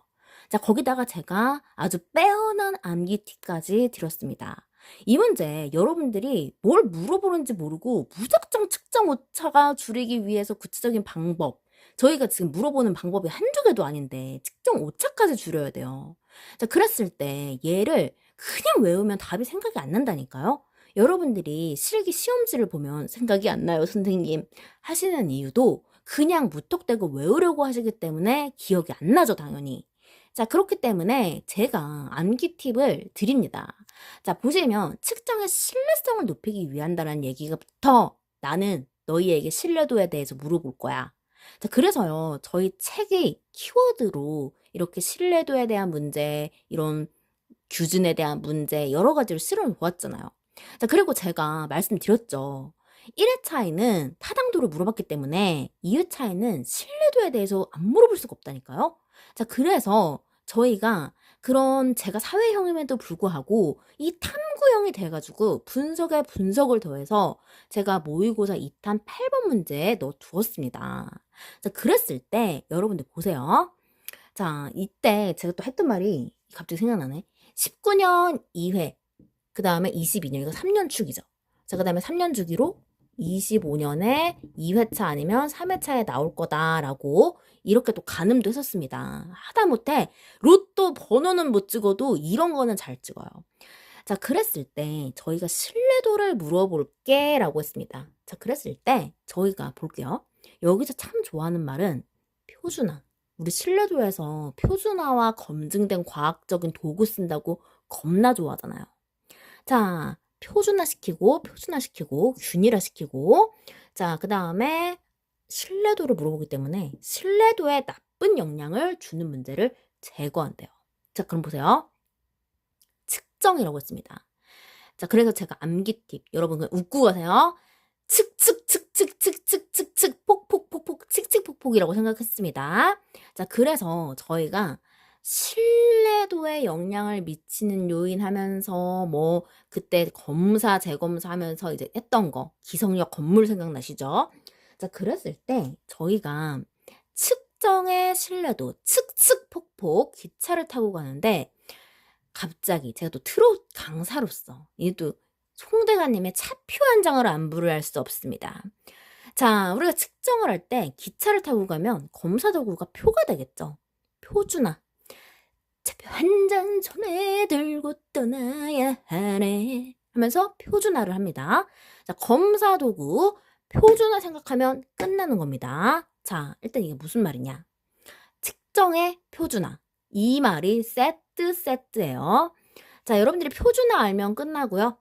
자, 거기다가 제가 아주 빼어난 암기 팁까지 드렸습니다. 이 문제 여러분들이 뭘 물어보는지 모르고 무작정 측정 오차가 줄이기 위해서 구체적인 방법 저희가 지금 물어보는 방법이 한두 개도 아닌데 측정 오차까지 줄여야 돼요. 자, 그랬을 때 얘를 그냥 외우면 답이 생각이 안 난다니까요. 여러분들이 실기 시험지를 보면 생각이 안 나요, 선생님 하시는 이유도 그냥 무턱대고 외우려고 하시기 때문에 기억이 안 나죠, 당연히. 자, 그렇기 때문에 제가 암기 팁을 드립니다. 자, 보시면 측정의 신뢰성을 높이기 위한다는 얘기부터 나는 너희에게 신뢰도에 대해서 물어볼 거야. 자, 그래서요, 저희 책이 키워드로 이렇게 신뢰도에 대한 문제, 이런 규준에 대한 문제 여러 가지를 실험해 보았잖아요. 자, 그리고 제가 말씀드렸죠. 1회차에는 타당도를 물어봤기 때문에 2회차에는 신뢰도에 대해서 안 물어볼 수가 없다니까요. 자, 그래서 저희가 그런 제가 사회형임에도 불구하고 이 탐구형이 돼가지고 분석에 분석을 더해서 제가 모의고사 2탄 8번 문제에 넣어두었습니다. 자, 그랬을 때 여러분들 보세요. 자, 이때 제가 또 했던 말이 갑자기 생각나네. 19년 2회, 그 다음에 22년, 이거 3년 축이죠. 자, 그 다음에 3년 주기로 25년에 2회차 아니면 3회차에 나올 거다라고 이렇게 또 가늠도 했었습니다. 하다못해 로또 번호는 못 찍어도 이런 거는 잘 찍어요. 자, 그랬을 때 저희가 신뢰도를 물어볼게 라고 했습니다. 자, 그랬을 때 저희가 볼게요. 여기서 참 좋아하는 말은 표준화. 우리 신뢰도에서 표준화와 검증된 과학적인 도구 쓴다고 겁나 좋아하잖아요. 자, 표준화시키고 균일화시키고 자, 그 다음에 신뢰도를 물어보기 때문에 신뢰도에 나쁜 영향을 주는 문제를 제거한대요. 자, 그럼 보세요. 측정이라고 했습니다. 자, 그래서 제가 암기 팁 여러분 그냥 웃고 가세요. 측측측측측측측측 폭폭폭폭 칙칙폭폭이라고 생각했습니다. 자, 그래서 저희가 신뢰도에 영향을 미치는 요인 하면서 뭐 그때 검사 재검사 하면서 이제 했던 거 기성역 건물 생각나시죠? 자, 그랬을 때 저희가 측정의 신뢰도 측측폭폭 기차를 타고 가는데 갑자기 제가 또 트롯 강사로서 이게 또 송대가님의 차표 한 장을 안부를 할 수 없습니다. 자, 우리가 측정을 할 때 기차를 타고 가면 검사 도구가 표가 되겠죠. 표준화. 차표 한 장 손에 들고 떠나야 하네 하면서 표준화를 합니다. 자, 검사 도구 표준화 생각하면 끝나는 겁니다. 자, 일단 이게 무슨 말이냐. 측정의 표준화. 이 말이 세트예요. 자, 여러분들이 표준화 알면 끝나고요.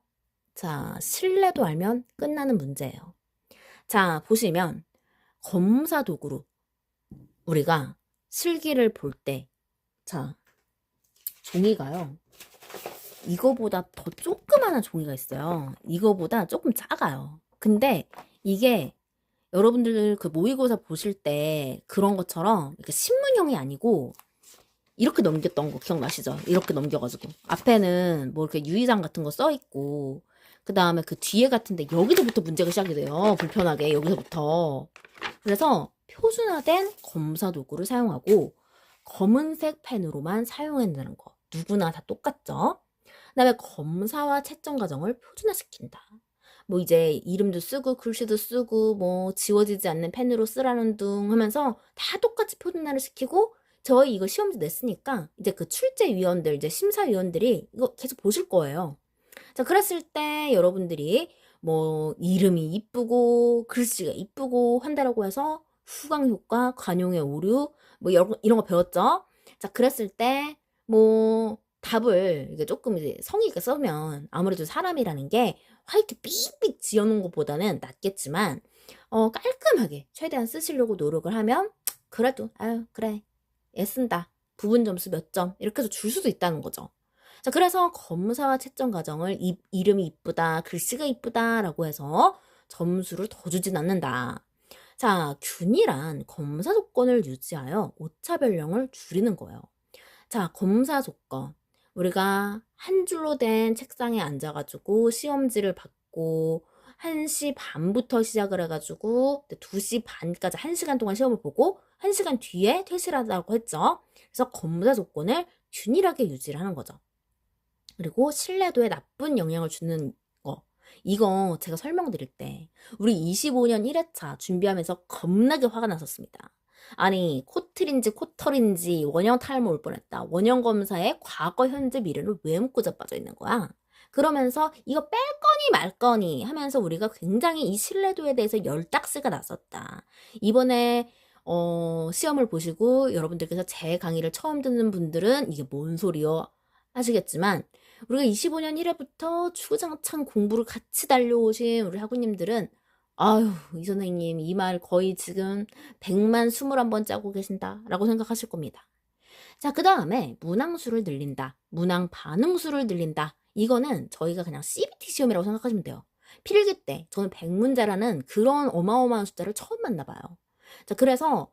자, 신뢰도 알면 끝나는 문제예요. 자, 보시면 검사 도구로 우리가 실기를 볼 때, 자, 종이가요. 이거보다 더 조그마한 종이가 있어요. 이거보다 조금 작아요. 근데 이게 여러분들 그 모의고사 보실 때 그런 것처럼 이렇게 신문형이 아니고 이렇게 넘겼던 거 기억나시죠? 이렇게 넘겨가지고 앞에는 뭐 이렇게 유의장 같은 거 써있고 그 다음에 그 뒤에 같은데 여기서부터 문제가 시작이 돼요. 불편하게 여기서부터. 그래서 표준화된 검사 도구를 사용하고 검은색 펜으로만 사용한다는 거. 누구나 다 똑같죠? 그 다음에 검사와 채점 과정을 표준화시킨다. 뭐 이제 이름도 쓰고 글씨도 쓰고 뭐 지워지지 않는 펜으로 쓰라는 둥 하면서 다 똑같이 표준화를 시키고 저희 이거 시험지 냈으니까 이제 그 출제위원들 이제 심사위원들이 이거 계속 보실 거예요. 자, 그랬을 때 여러분들이 뭐 이름이 이쁘고 글씨가 이쁘고 한다라고 해서 후광 효과, 관용의 오류 뭐 이런 거 배웠죠? 자, 그랬을 때 뭐 답을 이게 조금 이제 성의 있게 쓰면 아무래도 사람이라는 게 화이트 삑삑 지어놓은 것보다는 낫겠지만 깔끔하게 최대한 쓰시려고 노력을 하면 그래도 아유 그래 애쓴다 부분 점수 몇 점 이렇게 해서 줄 수도 있다는 거죠. 자, 그래서 검사와 채점 과정을 이름이 이쁘다, 글씨가 이쁘다라고 해서 점수를 더 주진 않는다. 자, 균일한 검사 조건을 유지하여 오차별령을 줄이는 거예요. 자, 검사 조건. 우리가 한 줄로 된 책상에 앉아가지고 시험지를 받고 1시 반부터 시작을 해가지고 2시 반까지 1시간 동안 시험을 보고 1시간 뒤에 퇴실하자고 했죠. 그래서 검사 조건을 균일하게 유지를 하는 거죠. 그리고 신뢰도에 나쁜 영향을 주는 거. 이거 제가 설명드릴 때 우리 25년 1회차 준비하면서 겁나게 화가 났었습니다. 아니 코틀인지 코털인지 원형 탈모 올 뻔했다. 원형 검사에 과거 현재 미래를 왜 묻고 자빠져 있는 거야? 그러면서 이거 뺄 거니 말 거니 하면서 우리가 굉장히 이 신뢰도에 대해서 열딱스가 났었다. 이번에 시험을 보시고 여러분들께서 제 강의를 처음 듣는 분들은 이게 뭔 소리요? 하시겠지만 우리가 25년 1회부터 주구장창 공부를 같이 달려오신 우리 학우님들은 아유 이 선생님 이 말 거의 지금 100만 21번 짜고 계신다 라고 생각하실 겁니다. 자, 그 다음에 문항수를 늘린다. 문항 반응수를 늘린다. 이거는 저희가 그냥 CBT 시험이라고 생각하시면 돼요. 필기 때 저는 100문제라는 그런 어마어마한 숫자를 처음 만나봐요. 자, 그래서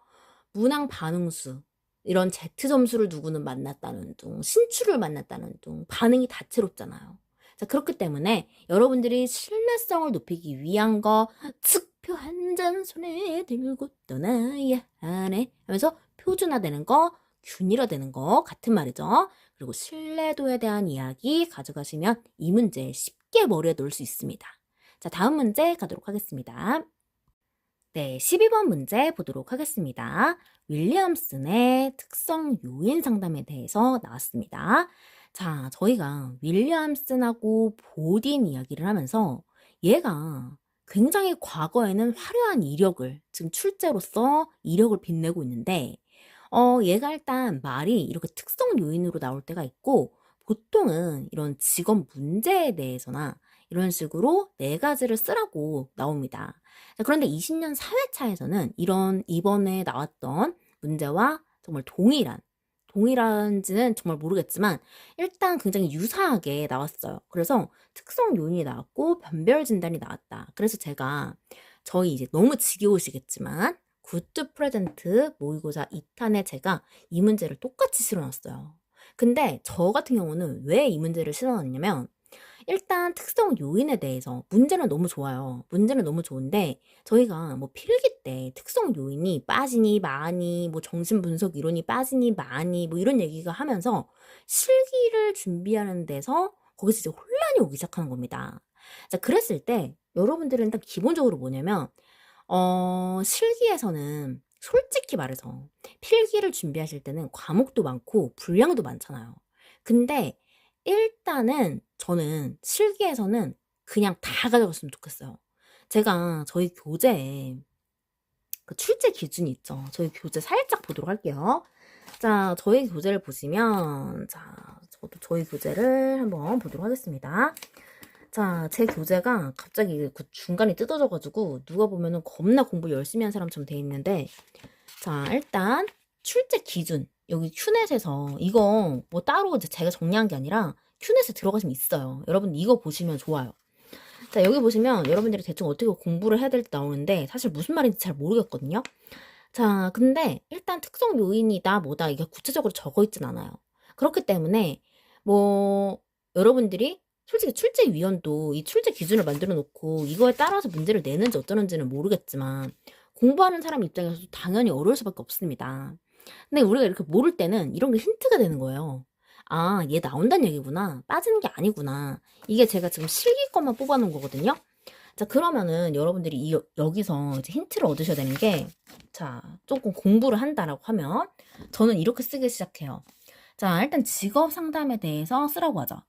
문항 반응수 이런 Z 점수를 누구는 만났다는 둥, 신추를 만났다는 둥, 반응이 다채롭잖아요. 자, 그렇기 때문에 여러분들이 신뢰성을 높이기 위한 거, 측표 한 잔 손에 들고 떠나야 하네 하면서 표준화되는 거, 균일화되는 거 같은 말이죠. 그리고 신뢰도에 대한 이야기 가져가시면 이 문제 쉽게 머리에 넣을 수 있습니다. 자, 다음 문제 가도록 하겠습니다. 네, 12번 문제 보도록 하겠습니다. 윌리엄슨의 특성 요인 상담에 대해서 나왔습니다. 자, 저희가 윌리엄슨하고 보딘 이야기를 하면서 얘가 굉장히 과거에는 화려한 이력을, 지금 출제로서 이력을 빛내고 있는데, 얘가 일단 말이 이렇게 특성 요인으로 나올 때가 있고, 보통은 이런 직업 문제에 대해서나 이런 식으로 네 가지를 쓰라고 나옵니다. 자, 그런데 20년 사회차에서는 이런 이번에 나왔던 문제와 정말 동일한지는 정말 모르겠지만 일단 굉장히 유사하게 나왔어요. 그래서 특성 요인이 나왔고 변별 진단이 나왔다. 그래서 제가 저희 이제 너무 지겨우시겠지만 굿드 프레젠트 모의고사 2탄에 제가 이 문제를 똑같이 실어놨어요. 근데 저 같은 경우는 왜 이 문제를 실어놨냐면 일단 특성 요인에 대해서 문제는 너무 좋아요. 문제는 너무 좋은데 저희가 뭐 필기 때 특성 요인이 빠지니 많이 뭐 정신 분석 이론이 빠지니 많이 뭐 이런 얘기가 하면서 실기를 준비하는 데서 거기서 이제 혼란이 오기 시작하는 겁니다. 자, 그랬을 때 여러분들은 일단 기본적으로 뭐냐면 실기에서는 솔직히 말해서 필기를 준비하실 때는 과목도 많고 분량도 많잖아요. 근데 일단은 저는 실기에서는 그냥 다 가져갔으면 좋겠어요. 제가 저희 교재에 그 출제 기준이 있죠. 저희 교재 살짝 보도록 할게요. 자, 저희 교재를 보시면, 자, 저도 저희 교재를 한번 보도록 하겠습니다. 자, 제 교재가 갑자기 그 중간에 뜯어져가지고 누가 보면은 겁나 공부 열심히 한 사람처럼 돼 있는데, 자, 일단 출제 기준. 여기 큐넷에서 이거 뭐 따로 이제 제가 정리한 게 아니라 큐넷에 들어가시면 있어요. 여러분 이거 보시면 좋아요. 자, 여기 보시면 여러분들이 대충 어떻게 공부를 해야 될지 나오는데 사실 무슨 말인지 잘 모르겠거든요. 자, 근데 일단 특성 요인이다 뭐다 이게 구체적으로 적어 있진 않아요. 그렇기 때문에 뭐 여러분들이 솔직히 출제위원도 이 출제 기준을 만들어 놓고 이거에 따라서 문제를 내는지 어쩌는지는 모르겠지만 공부하는 사람 입장에서도 당연히 어려울 수밖에 없습니다. 근데 우리가 이렇게 모를 때는 이런 게 힌트가 되는 거예요. 아, 얘 나온다는 얘기구나. 빠지는 게 아니구나. 이게 제가 지금 실기 것만 뽑아놓은 거거든요. 자, 그러면은 여러분들이 여기서 이제 힌트를 얻으셔야 되는 게, 자, 조금 공부를 한다라고 하면, 저는 이렇게 쓰기 시작해요. 자, 일단 직업 상담에 대해서 쓰라고 하죠.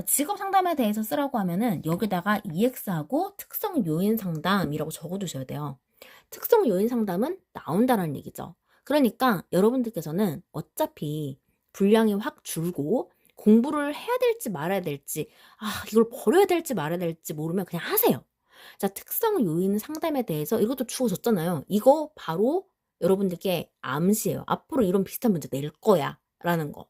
직업 상담에 대해서 쓰라고 하면은 여기다가 EX하고 특성 요인 상담이라고 적어두셔야 돼요. 특성 요인 상담은 나온다라는 얘기죠. 그러니까 여러분들께서는 어차피 분량이 확 줄고 공부를 해야 될지 말아야 될지, 이걸 버려야 될지 말아야 될지 모르면 그냥 하세요. 자, 특성 요인 상담에 대해서 이것도 주어졌잖아요. 이거 바로 여러분들께 암시해요. 앞으로 이런 비슷한 문제 낼 거야. 라는 거.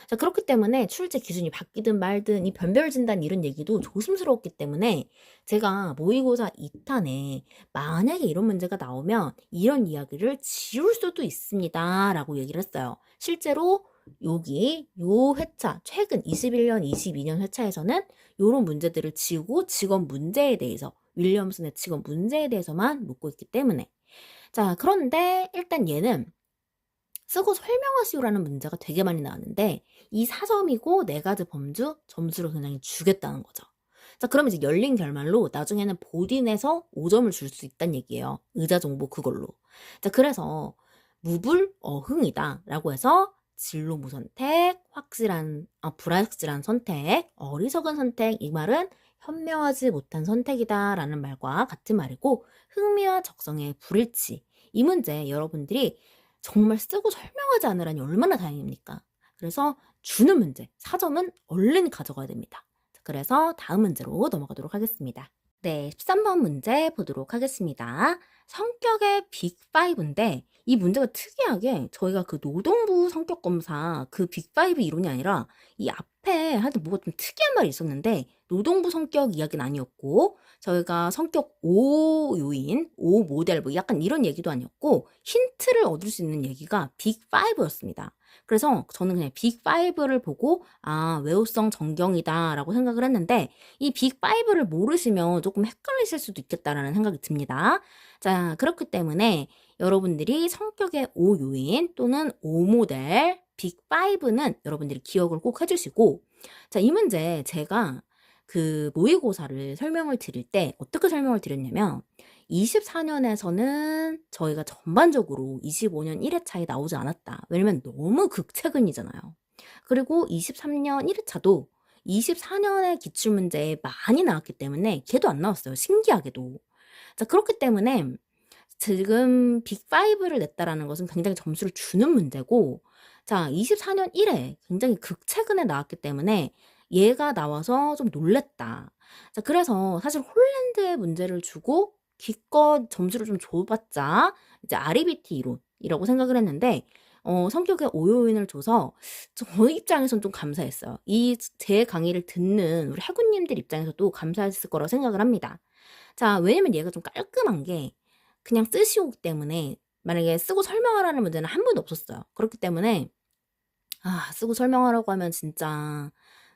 자, 그렇기 때문에 출제 기준이 바뀌든 말든 이 변별 진단 이런 얘기도 조심스러웠기 때문에 제가 모의고사 2탄에 만약에 이런 문제가 나오면 이런 이야기를 지울 수도 있습니다. 라고 얘기를 했어요. 실제로 여기 요 회차, 최근 21년, 22년 회차에서는 이런 문제들을 지우고 직업 문제에 대해서 윌리엄슨의 직업 문제에 대해서만 묻고 있기 때문에 자, 그런데 일단 얘는 쓰고 설명하시오라는 문제가 되게 많이 나왔는데 이 4점이고 네 가지 범주 점수를 그냥 주겠다는 거죠. 자, 그러면 이제 열린 결말로 나중에는 보딘에서 5점을 줄 수 있다는 얘기예요. 의자정보 그걸로. 자, 그래서 무불어흥이다 라고 해서 진로 무선택, 불확실한 선택, 어리석은 선택 이 말은 현명하지 못한 선택이다 라는 말과 같은 말이고 흥미와 적성의 불일치 이 문제 여러분들이 정말 쓰고 설명하지 않으라니 얼마나 다행입니까? 그래서 주는 문제 4점은 얼른 가져가야 됩니다. 그래서 다음 문제로 넘어가도록 하겠습니다. 네, 13번 문제 보도록 하겠습니다. 성격의 빅5인데 이 문제가 특이하게 저희가 그 노동부 성격 검사 그 빅5 이론이 아니라 이 앞에 하여튼 뭐가 좀 특이한 말이 있었는데 노동부 성격 이야기는 아니었고 저희가 성격 5 요인, 5 모델 뭐 약간 이런 얘기도 아니었고 힌트를 얻을 수 있는 얘기가 빅5였습니다. 그래서 저는 그냥 빅5를 보고 외우성 정경이다라고 생각을 했는데 이 빅5를 모르시면 조금 헷갈리실 수도 있겠다라는 생각이 듭니다. 자, 그렇기 때문에 여러분들이 성격의 5 요인 또는 5 모델 빅5는 여러분들이 기억을 꼭 해주시고 자, 이 문제 제가 그 모의고사를 설명을 드릴 때 어떻게 설명을 드렸냐면 24년에서는 저희가 전반적으로 25년 1회차에 나오지 않았다. 왜냐면 너무 극최근이잖아요. 그리고 23년 1회차도 24년의 기출문제에 많이 나왔기 때문에 걔도 안 나왔어요. 신기하게도. 자, 그렇기 때문에 지금 빅5를 냈다라는 것은 굉장히 점수를 주는 문제고 자, 24년 1회 굉장히 극최근에 나왔기 때문에 얘가 나와서 좀 놀랬다. 자, 그래서 사실 홀랜드의 문제를 주고 기껏 점수를 좀 줘봤자 이제 REBT 이론이라고 생각을 했는데 성격의 5요인을 줘서 저희 입장에선 좀 감사했어요. 이 제 강의를 듣는 우리 해군님들 입장에서도 감사했을 거라고 생각을 합니다. 자, 왜냐면 얘가 좀 깔끔한 게 그냥 쓰시오기 때문에 만약에 쓰고 설명하라는 문제는 한 번도 없었어요. 그렇기 때문에 쓰고 설명하라고 하면 진짜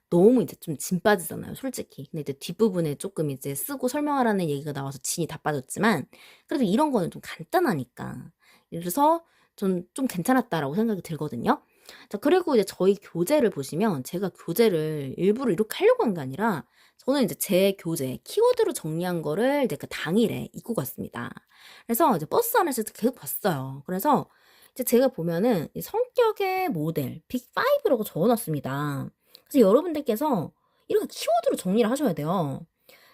너무 이제 좀 진 빠지잖아요, 솔직히. 근데 이제 뒷부분에 조금 이제 쓰고 설명하라는 얘기가 나와서 진이 다 빠졌지만 그래도 이런 거는 좀 간단하니까. 그래서 좀 괜찮았다라고 생각이 들거든요. 자, 그리고 이제 저희 교재를 보시면 제가 교재를 일부러 이렇게 하려고 한 게 아니라 저는 이제 제 교재 키워드로 정리한 거를 이제 그 당일에 입고 갔습니다. 그래서 이제 버스 안에서 계속 봤어요. 그래서 이제 제가 보면은 이 성격의 모델 빅5라고 적어놨습니다. 그래서 여러분들께서 이렇게 키워드로 정리를 하셔야 돼요.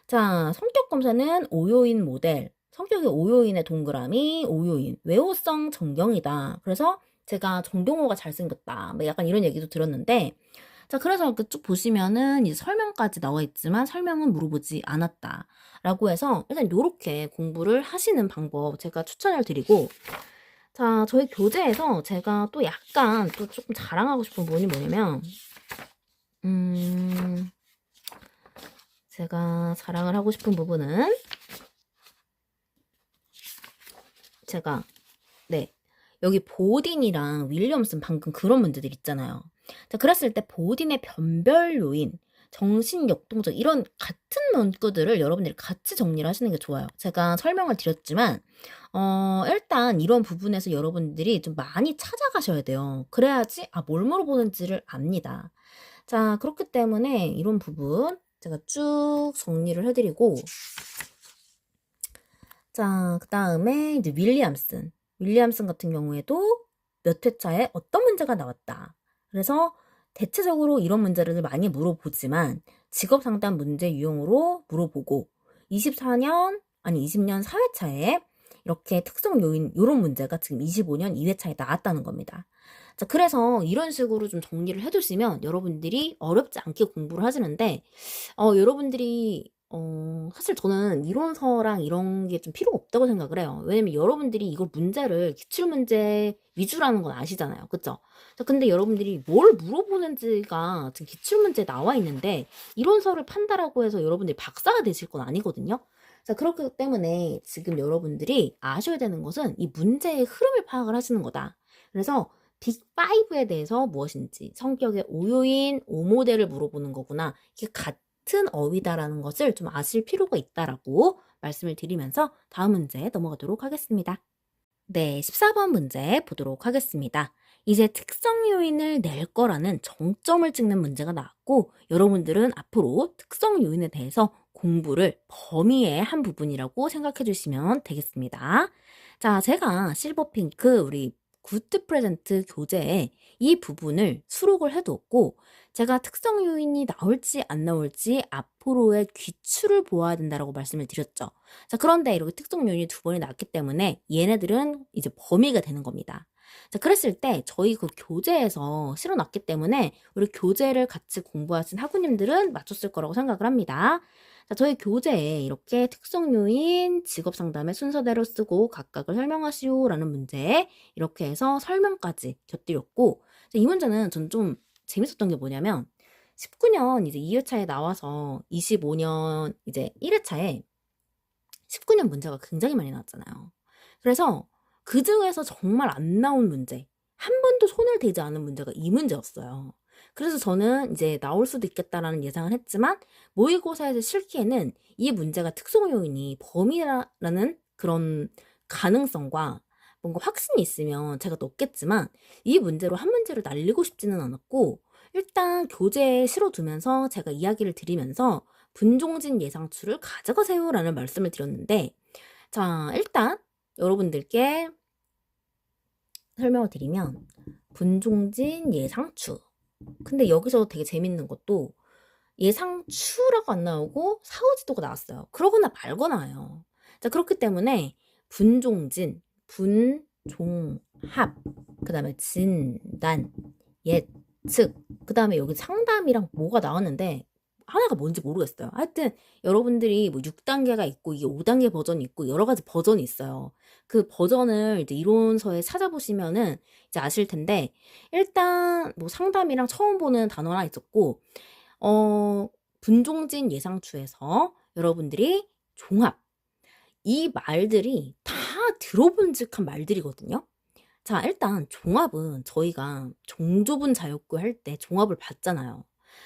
자, 성격 검사는 5요인 모델, 성격의 5요인의 동그라미, 5요인, 외호성 정경이다. 그래서 제가 정경호가 잘생겼다. 뭐 약간 이런 얘기도 들었는데, 자, 그래서 이렇게 쭉 보시면은 이제 설명까지 나와 있지만 설명은 물어보지 않았다. 라고 해서 일단 요렇게 공부를 하시는 방법 제가 추천을 드리고, 자, 저희 교재에서 제가 또 약간 또 조금 자랑하고 싶은 부분이 뭐냐면, 제가 자랑을 하고 싶은 부분은 제가 여기 보딘이랑 윌리엄슨 방금 그런 문제들 있잖아요. 자, 그랬을 때 보딘의 변별 요인, 정신 역동적 이런 같은 문구들을 여러분들이 같이 정리를 하시는 게 좋아요. 제가 설명을 드렸지만 일단 이런 부분에서 여러분들이 좀 많이 찾아가셔야 돼요. 그래야지 뭘 물어보는지를 압니다. 자, 그렇기 때문에 이런 부분 제가 쭉 정리를 해드리고 자, 그 다음에 이제 윌리암슨 같은 경우에도 몇 회차에 어떤 문제가 나왔다. 그래서 대체적으로 이런 문제를 많이 물어보지만 직업 상담 문제 유형으로 물어보고 20년 4회차에 이렇게 특성 요인 이런 문제가 지금 25년 2회차에 나왔다는 겁니다. 자, 그래서 이런 식으로 좀 정리를 해두시면 여러분들이 어렵지 않게 공부를 하시는데 여러분들이 사실 저는 이론서랑 이런 게 좀 필요가 없다고 생각을 해요. 왜냐면 여러분들이 이걸 문제를 기출문제 위주라는 건 아시잖아요. 그쵸? 자, 근데 여러분들이 뭘 물어보는지가 지금 기출문제에 나와 있는데 이론서를 판다라고 해서 여러분들이 박사가 되실 건 아니거든요. 자, 그렇기 때문에 지금 여러분들이 아셔야 되는 것은 이 문제의 흐름을 파악을 하시는 거다. 그래서 빅5에 대해서 무엇인지 성격의 5요인, 5모델을 물어보는 거구나. 이게 같은 어휘다라는 것을 좀 아실 필요가 있다라고 말씀을 드리면서 다음 문제 넘어가도록 하겠습니다. 네, 14번 문제 보도록 하겠습니다. 이제 특성 요인을 낼 거라는 정점을 찍는 문제가 나왔고 여러분들은 앞으로 특성 요인에 대해서 공부를 범위의 한 부분이라고 생각해 주시면 되겠습니다. 자, 제가 실버핑크 우리 굿드 프레젠트 교재에 이 부분을 수록을 해두었고 제가 특성 요인이 나올지 안 나올지 앞으로의 귀추를 보아야 된다라고 말씀을 드렸죠. 자, 그런데 이렇게 특성 요인이 2번이 나왔기 때문에 얘네들은 이제 범위가 되는 겁니다. 자, 그랬을 때 저희 그 교재에서 실어놨기 때문에 우리 교재를 같이 공부하신 학우님들은 맞췄을 거라고 생각을 합니다. 자, 저희 교재에 이렇게 특성 요인, 직업 상담의 순서대로 쓰고 각각을 설명하시오라는 문제에 이렇게 해서 설명까지 곁들였고, 이 문제는 전 좀 재밌었던 게 뭐냐면 19년 이제 2회차에 나와서 25년 이제 1회차에 19년 문제가 굉장히 많이 나왔잖아요. 그래서 그 중에서 정말 안 나온 문제, 한 번도 손을 대지 않은 문제가 이 문제였어요. 그래서 저는 이제 나올 수도 있겠다라는 예상을 했지만 모의고사에서 실기에는 이 문제가 특성 요인이 범위라는 그런 가능성과 뭔가 확신이 있으면 제가 넣겠지만 이 문제로 한 문제를 날리고 싶지는 않았고 일단 교재에 실어두면서 제가 이야기를 드리면서 분종진 예상추를 가져가세요라는 말씀을 드렸는데 자 일단 여러분들께 설명을 드리면 분종진 예상추 근데 여기서 되게 재밌는 것도 예상추라고 안 나오고 사후지도가 나왔어요. 그러거나 말거나요. 자 그렇기 때문에 분종진, 분종합, 그 다음에 진단, 예측, 그 다음에 여기 상담이랑 뭐가 나왔는데 하나가 뭔지 모르겠어요. 하여튼 여러분들이 뭐 6단계가 있고 이게 5단계 버전이 있고 여러 가지 버전이 있어요. 그 버전을 이제 이론서에 찾아보시면은 이제 아실 텐데 일단 뭐 상담이랑 처음 보는 단어 하나 있었고 분종진 예상추에서 여러분들이 종합 이 말들이 다 들어본직한 말들이거든요. 자, 일단 종합은 저희가 종조분 자욕구 할 때 종합을 봤잖아요.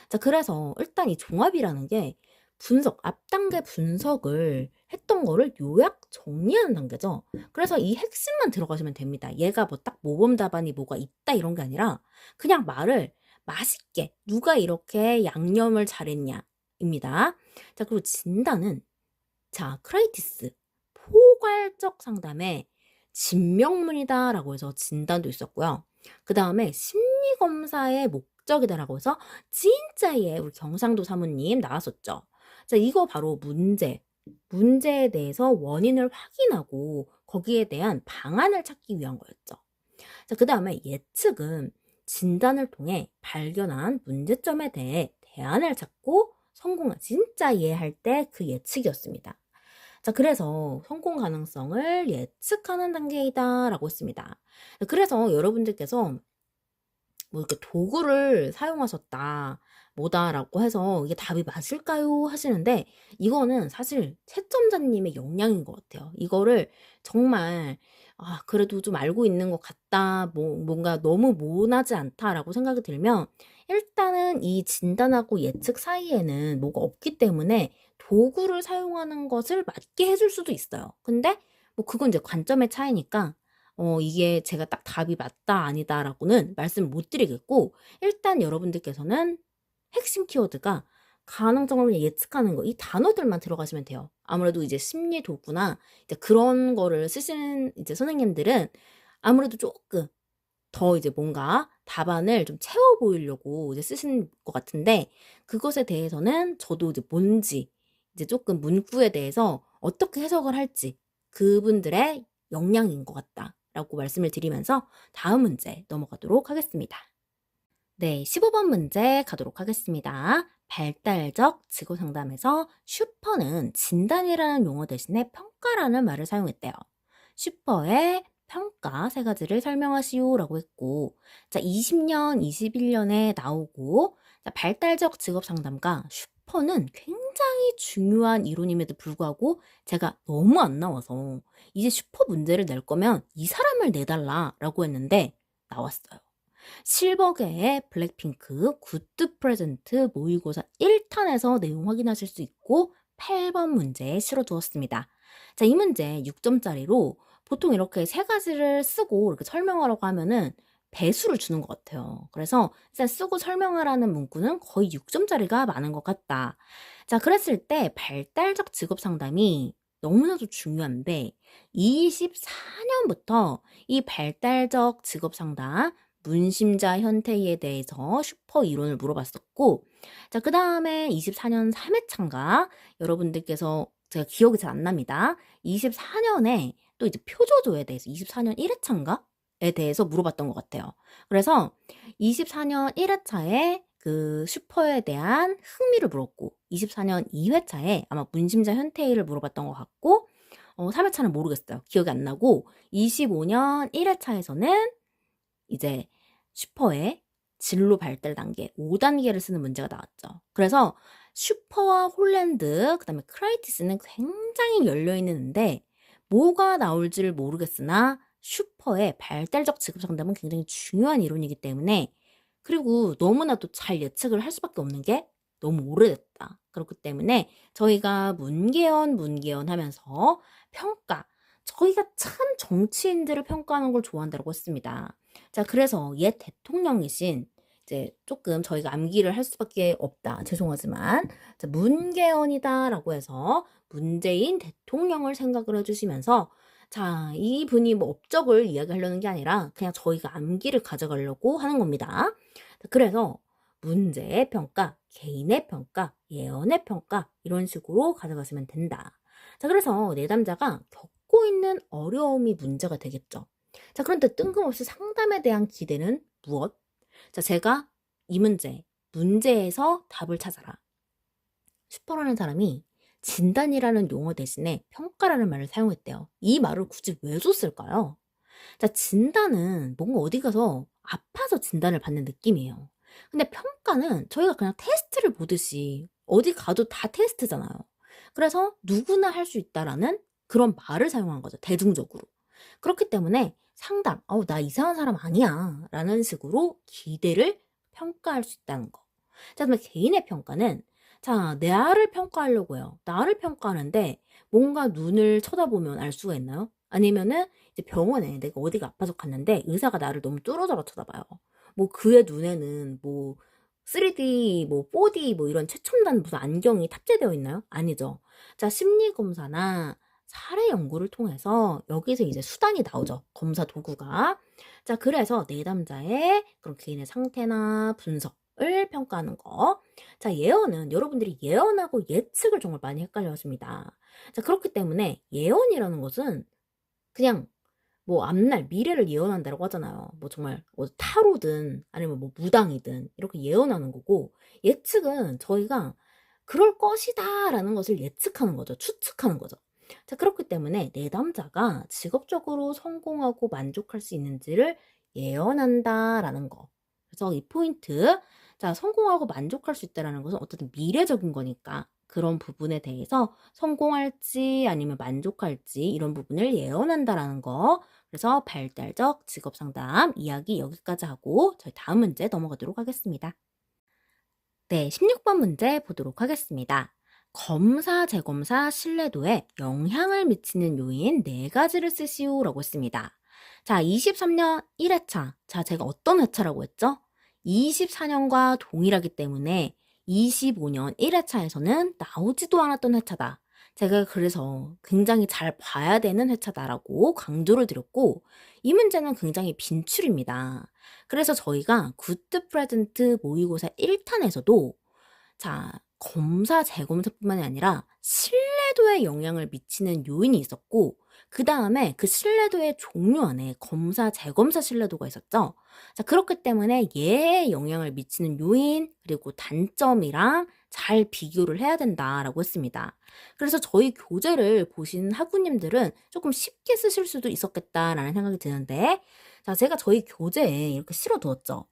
자, 그래서 일단 이 종합이라는 게 분석, 앞단계 분석을 했던 거를 요약 정리하는 단계죠. 그래서 이 핵심만 들어가시면 됩니다. 얘가 뭐 딱 모범 답안이 뭐가 있다 이런 게 아니라 그냥 말을 맛있게 누가 이렇게 양념을 잘했냐입니다. 자, 그리고 진단은 자, 크라이티스 포괄적 상담에 진명문이다라고 해서 진단도 있었고요. 그 다음에 심리검사의 목적이다라고 해서 진짜의 우리 경상도 사모님 나왔었죠. 자, 이거 바로 문제에 대해서 원인을 확인하고 거기에 대한 방안을 찾기 위한 거였죠. 자, 그 다음에 예측은 진단을 통해 발견한 문제점에 대해 대안을 찾고 진짜 이해할 때 그 예측이었습니다. 자, 그래서 성공 가능성을 예측하는 단계이다라고 했습니다. 그래서 여러분들께서 뭐 이렇게 도구를 사용하셨다, 뭐다라고 해서 이게 답이 맞을까요? 하시는데 이거는 사실 채점자님의 역량인 것 같아요. 이거를 정말 그래도 좀 알고 있는 것 같다, 뭔가 너무 모호하지 않다라고 생각이 들면 일단은 이 진단하고 예측 사이에는 뭐가 없기 때문에 도구를 사용하는 것을 맞게 해줄 수도 있어요. 근데 뭐 그건 이제 관점의 차이니까 이게 제가 딱 답이 맞다 아니다라고는 말씀을 못 드리겠고 일단 여러분들께서는 핵심 키워드가 가능성을 예측하는 거, 이 단어들만 들어가시면 돼요. 아무래도 이제 심리 도구나 이제 그런 거를 쓰시는 이제 선생님들은 아무래도 조금 더 이제 뭔가 답안을 좀 채워 보이려고 이제 쓰시는 것 같은데 그것에 대해서는 저도 이제 뭔지 이제 조금 문구에 대해서 어떻게 해석을 할지 그분들의 역량인 것 같다라고 말씀을 드리면서 다음 문제 넘어가도록 하겠습니다. 네, 15번 문제 가도록 하겠습니다. 발달적 지구 상담에서 슈퍼는 진단이라는 용어 대신에 평가라는 말을 사용했대요. 슈퍼의 평가 세 가지를 설명하시오라고 했고, 자, 20년, 21년에 나오고, 자, 발달적 직업 상담가 슈퍼는 굉장히 중요한 이론임에도 불구하고 제가 너무 안 나와서 이제 슈퍼 문제를 낼 거면 이 사람을 내달라라고 했는데 나왔어요. 실버계의 블랙핑크 굿드 프레젠트 모의고사 1탄에서 내용 확인하실 수 있고 8번 문제에 실어두었습니다. 자, 이 문제 6점짜리로 보통 이렇게 세 가지를 쓰고 이렇게 설명하라고 하면은 배수를 주는 것 같아요. 그래서 일단 쓰고 설명하라는 문구는 거의 6점짜리가 많은 것 같다. 자, 그랬을 때 발달적 직업 상담이 너무나도 중요한데 24년부터 이 발달적 직업 상담 문심자 현태에 대해서 슈퍼 이론을 물어봤었고 자, 그 다음에 24년 3회차인가 여러분들께서 제가 기억이 잘 안 납니다. 24년에 또 이제 표조조에 대해서 24년 1회차인가에 대해서 물어봤던 것 같아요. 그래서 24년 1회차에 그 슈퍼에 대한 흥미를 물었고 24년 2회차에 아마 문심자 현태일을 물어봤던 것 같고 3회차는 모르겠어요. 기억이 안 나고 25년 1회차에서는 이제 슈퍼의 진로 발달 단계 5단계를 쓰는 문제가 나왔죠. 그래서 슈퍼와 홀랜드 그다음에 크라이티스는 굉장히 열려있는데 뭐가 나올지를 모르겠으나 슈퍼의 발달적 지급 상담은 굉장히 중요한 이론이기 때문에 그리고 너무나도 잘 예측을 할 수밖에 없는 게 너무 오래됐다. 그렇기 때문에 저희가 문계연 하면서 평가 저희가 참 정치인들을 평가하는 걸 좋아한다고 했습니다. 자, 그래서 옛 대통령이신 이제 조금 저희가 암기를 할 수밖에 없다. 죄송하지만 자, 문계연이다라고 해서 문재인 대통령을 생각을 해주시면서 자, 이분이 뭐 업적을 이야기하려는 게 아니라 그냥 저희가 암기를 가져가려고 하는 겁니다. 자, 그래서 문제의 평가, 개인의 평가, 예언의 평가 이런 식으로 가져가시면 된다. 자, 그래서 내담자가 겪고 있는 어려움이 문제가 되겠죠. 자, 그런데 뜬금없이 상담에 대한 기대는 무엇? 자, 제가 이 문제에서 답을 찾아라. 슈퍼라는 사람이 진단이라는 용어 대신에 평가라는 말을 사용했대요. 이 말을 굳이 왜 썼을까요? 자, 진단은 뭔가 어디 가서 아파서 진단을 받는 느낌이에요. 근데 평가는 저희가 그냥 테스트를 보듯이 어디 가도 다 테스트잖아요. 그래서 누구나 할 수 있다라는 그런 말을 사용한 거죠. 대중적으로. 그렇기 때문에 상담, 나 이상한 사람 아니야. 라는 식으로 기대를 평가할 수 있다는 거. 자, 그러면 개인의 평가는 자, 나를 평가하려고 해요. 나를 평가하는데 뭔가 눈을 쳐다보면 알 수가 있나요? 아니면은 이제 병원에 내가 어디가 아파서 갔는데 의사가 나를 너무 뚫어져라 쳐다봐요. 뭐 그의 눈에는 뭐 3D, 뭐 4D 뭐 이런 최첨단 무슨 안경이 탑재되어 있나요? 아니죠. 자, 심리 검사나 사례 연구를 통해서 여기서 이제 수단이 나오죠. 검사 도구가. 자, 그래서 내담자의 그런 개인의 상태나 분석을 평가하는 거. 자, 예언은 여러분들이 예언하고 예측을 정말 많이 헷갈려 하십니다. 자, 그렇기 때문에 예언이라는 것은 그냥 뭐 앞날 미래를 예언한다고 하잖아요. 뭐 정말 뭐 타로든 아니면 뭐 무당이든 이렇게 예언하는 거고 예측은 저희가 그럴 것이다라는 것을 예측하는 거죠. 추측하는 거죠. 자, 그렇기 때문에 내담자가 직업적으로 성공하고 만족할 수 있는지를 예언한다라는 거. 그래서 이 포인트, 자, 성공하고 만족할 수 있다라는 것은 어쨌든 미래적인 거니까 그런 부분에 대해서 성공할지 아니면 만족할지 이런 부분을 예언한다라는 거. 그래서 발달적 직업 상담 이야기 여기까지 하고 저희 다음 문제 넘어가도록 하겠습니다. 네, 16번 문제 보도록 하겠습니다. 검사, 재검사 신뢰도에 영향을 미치는 요인 4가지를 쓰시오라고 했습니다. 자, 23년 1회차. 자, 제가 어떤 회차라고 했죠? 24년과 동일하기 때문에 25년 1회차에서는 나오지도 않았던 회차다. 제가 그래서 굉장히 잘 봐야 되는 회차다라고 강조를 드렸고 이 문제는 굉장히 빈출입니다. 그래서 저희가 굿드 프레젠트 모의고사 1탄에서도 자, 검사, 재검사뿐만이 아니라 신뢰도에 영향을 미치는 요인이 있었고 그 다음에 그 신뢰도의 종류 안에 검사, 재검사 신뢰도가 있었죠. 자, 그렇기 때문에 얘에 영향을 미치는 요인 그리고 단점이랑 잘 비교를 해야 된다라고 했습니다. 그래서 저희 교재를 보신 학우님들은 조금 쉽게 쓰실 수도 있었겠다라는 생각이 드는데 자, 제가 저희 교재에 이렇게 실어두었죠.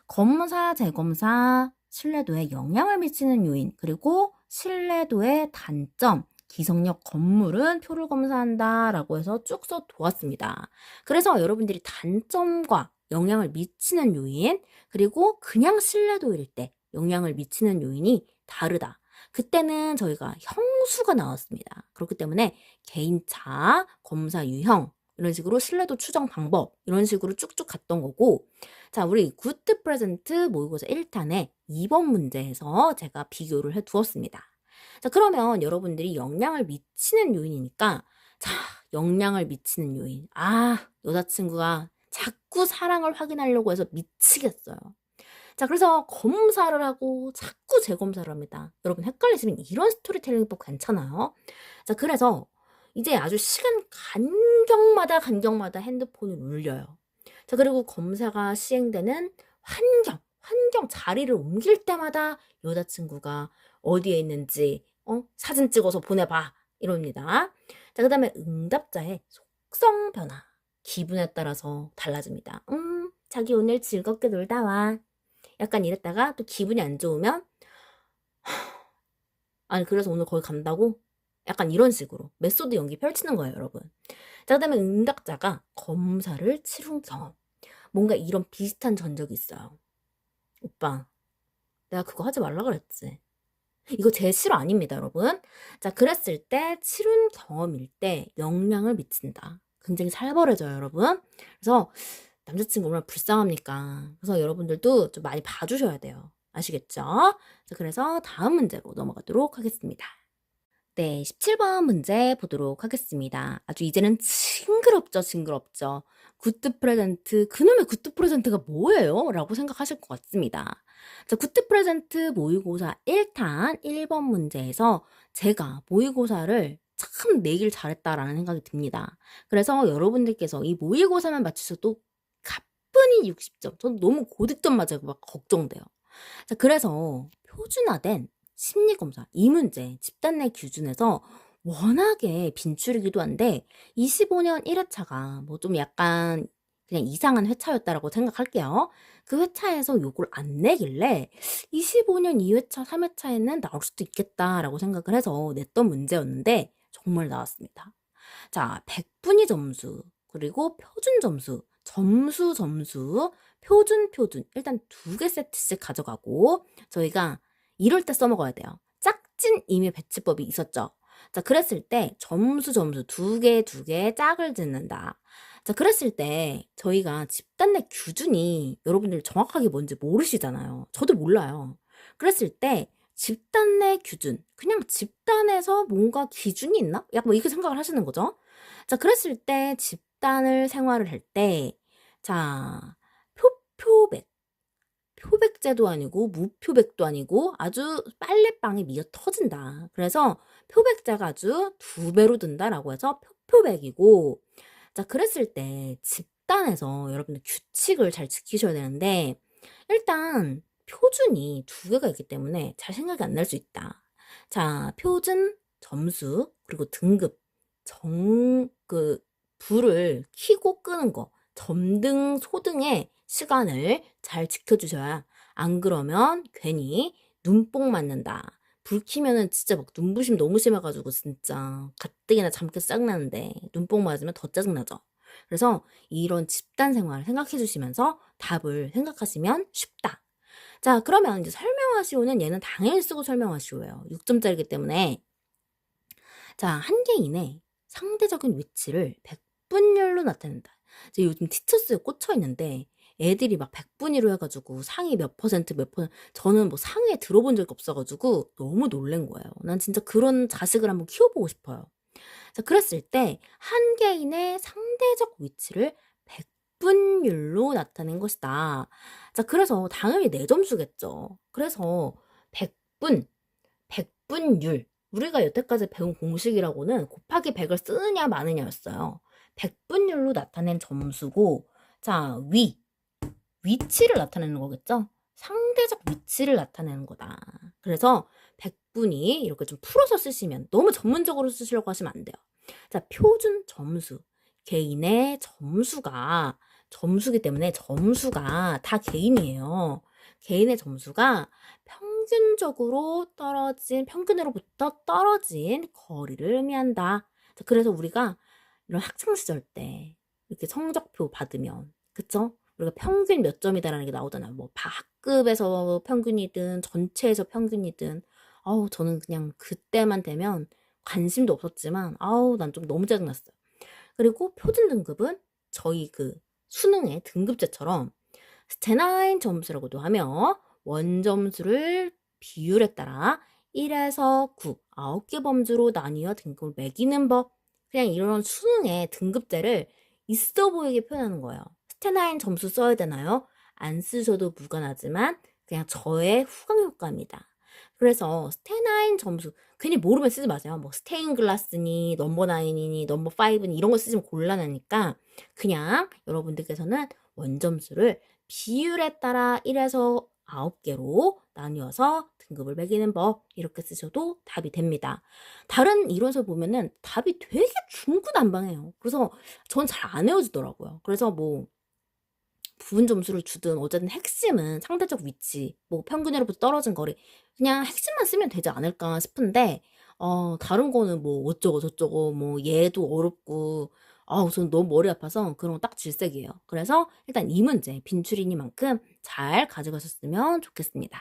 검사, 재검사 신뢰도에 영향을 미치는 요인 그리고 신뢰도의 단점 기성력 건물은 표를 검사한다 라고 해서 쭉 써두었습니다. 그래서 여러분들이 단점과 영향을 미치는 요인 그리고 그냥 신뢰도일 때 영향을 미치는 요인이 다르다. 그때는 저희가 형수가 나왔습니다. 그렇기 때문에 개인차, 검사 유형 이런 식으로 신뢰도 추정 방법 이런 식으로 쭉쭉 갔던 거고 자, 우리 굿드 프레젠트 모의고사 1탄에 2번 문제에서 제가 비교를 해두었습니다. 자, 그러면 여러분들이 영향을 미치는 요인이니까 자, 영향을 미치는 요인. 여자친구가 자꾸 사랑을 확인하려고 해서 미치겠어요. 자, 그래서 검사를 하고 자꾸 재검사를 합니다. 여러분 헷갈리시면 이런 스토리텔링법 괜찮아요. 자, 그래서 이제 아주 시간 간격마다 핸드폰을 울려요. 자, 그리고 검사가 시행되는 환경 자리를 옮길 때마다 여자친구가 어디에 있는지 사진 찍어서 보내봐 이럽니다. 자, 그 다음에 응답자의 속성 변화. 기분에 따라서 달라집니다. 자기 오늘 즐겁게 놀다 와. 약간 이랬다가 또 기분이 안 좋으면 아니 그래서 오늘 거기 간다고? 약간 이런 식으로 메소드 연기 펼치는 거예요, 여러분. 자, 그 다음에 응답자가 검사를 치룬 경험. 뭔가 이런 비슷한 전적이 있어요. 오빠, 내가 그거 하지 말라 그랬지. 이거 제 실화 아닙니다, 여러분. 자, 그랬을 때 치룬 경험일 때 영향을 미친다. 굉장히 살벌해져요, 여러분. 그래서 남자친구 얼마나 불쌍합니까? 그래서 여러분들도 좀 많이 봐주셔야 돼요. 아시겠죠? 자, 그래서 다음 문제로 넘어가도록 하겠습니다. 네, 17번 문제 보도록 하겠습니다. 아주 이제는 징그럽죠. 굿드 프레젠트, 그놈의 굿드 프레젠트가 뭐예요? 라고 생각하실 것 같습니다. 자, 굿드 프레젠트 모의고사 1탄 1번 문제에서 제가 모의고사를 참 내길 잘했다라는 생각이 듭니다. 그래서 여러분들께서 이 모의고사만 맞추셔도 가뿐히 60점. 저는 너무 고득점 맞아요. 막 걱정돼요. 자, 그래서 표준화된 심리검사 이 문제 집단 내 기준에서 워낙에 빈출이기도 한데 25년 1회차가 뭐 좀 약간 그냥 이상한 회차였다라고 생각할게요. 그 회차에서 요걸 안 내길래 25년 2회차, 3회차에는 나올 수도 있겠다라고 생각을 해서 냈던 문제였는데 정말 나왔습니다. 자, 100분위 점수, 그리고 표준 점수, 점수, 표준. 일단 2개 세트씩 가져가고 저희가 이럴 때 써먹어야 돼요. 짝진 임의 배치법이 있었죠. 자, 그랬을 때 점수 2개 짝을 짓는다. 자, 그랬을 때 저희가 집단 내 규준이 여러분들 정확하게 뭔지 모르시잖아요. 저도 몰라요. 그랬을 때 집단 내 규준, 그냥 집단에서 뭔가 기준이 있나? 약간 뭐 이렇게 생각을 하시는 거죠. 자, 그랬을 때 집단을 생활을 할 때, 자, 표백제도 아니고 무표백도 아니고 아주 빨래방이 미어 터진다. 그래서 표백제가 아주 2배로 든다라고 해서 표백이고, 자, 그랬을 때 집단에서 여러분들 규칙을 잘 지키셔야 되는데 일단 표준이 2개가 있기 때문에 잘 생각이 안 날 수 있다. 자, 표준, 점수, 그리고 등급, 불을 켜고 끄는 거, 점등, 소등의 시간을 잘 지켜주셔야 안 그러면 괜히 눈뽕 맞는다. 불 켜면은 진짜 막 눈부심 너무 심해가지고 진짜 가뜩이나 잠깨 싹나는데 눈뽕 맞으면 더 짜증나죠. 그래서 이런 집단 생활 생각해 주시면서 답을 생각하시면 쉽다. 자, 그러면 이제 설명하시오는 얘는 당연히 쓰고 설명하시오예요. 6점짜리이기 때문에 자, 한 개인의 상대적인 위치를 100분율로 나타낸다. 이제 요즘 티처스에 꽂혀 있는데 애들이 막 100분위로 해가지고 상위 몇 퍼센트 저는 뭐 상위에 들어본 적이 없어가지고 너무 놀란 거예요. 난 진짜 그런 자식을 한번 키워보고 싶어요. 자, 그랬을 때 한 개인의 상대적 위치를 100분율로 나타낸 것이다. 자, 그래서 당연히 내 점수겠죠. 그래서 100분율. 우리가 여태까지 배운 공식이라고는 곱하기 100을 쓰느냐 마느냐였어요. 100분율로 나타낸 점수고, 자, 위치를 나타내는 거겠죠? 상대적 위치를 나타내는 거다. 그래서 100분이 이렇게 좀 풀어서 쓰시면 너무 전문적으로 쓰시려고 하시면 안 돼요. 자, 표준 점수. 개인의 점수기 때문에 점수가 다 개인이에요. 개인의 점수가 평균으로부터 떨어진 거리를 의미한다. 자, 그래서 우리가 이런 학창시절 때 이렇게 성적표 받으면, 그쵸? 우리가 평균 몇 점이다라는 게 나오잖아요. 뭐 학급에서 평균이든 전체에서 평균이든 저는 그냥 그때만 되면 관심도 없었지만 난 좀 너무 짜증났어요. 그리고 표준 등급은 저희 그 수능의 등급제처럼 스테나인 점수라고도 하며 원점수를 비율에 따라 1에서 9, 9개 범주로 나뉘어 등급을 매기는 법. 그냥 이런 수능의 등급제를 있어 보이게 표현하는 거예요. 스테나인 점수 써야 되나요? 안 쓰셔도 무관하지만 그냥 저의 후감 효과입니다. 그래서 스테나인 점수 괜히 모르면 쓰지 마세요. 뭐 스테인 글라스니 넘버 9이니 넘버 5니 이런 거 쓰시면 곤란하니까 그냥 여러분들께서는 원점수를 비율에 따라 1에서 9개로 나뉘어서 등급을 매기는 법 이렇게 쓰셔도 답이 됩니다. 다른 이론서 보면은 답이 되게 중구난방해요. 그래서 전 잘 안 외워지더라고요. 그래서 뭐 부분 점수를 주든 어쨌든 핵심은 상대적 위치, 뭐 평균으로부터 떨어진 거리 그냥 핵심만 쓰면 되지 않을까 싶은데 다른 거는 뭐 어쩌고 저쩌고 뭐 얘도 어렵고 저는 너무 머리 아파서 그런 거 딱 질색이에요. 그래서 일단 이 문제 빈출이니만큼 잘 가져가셨으면 좋겠습니다.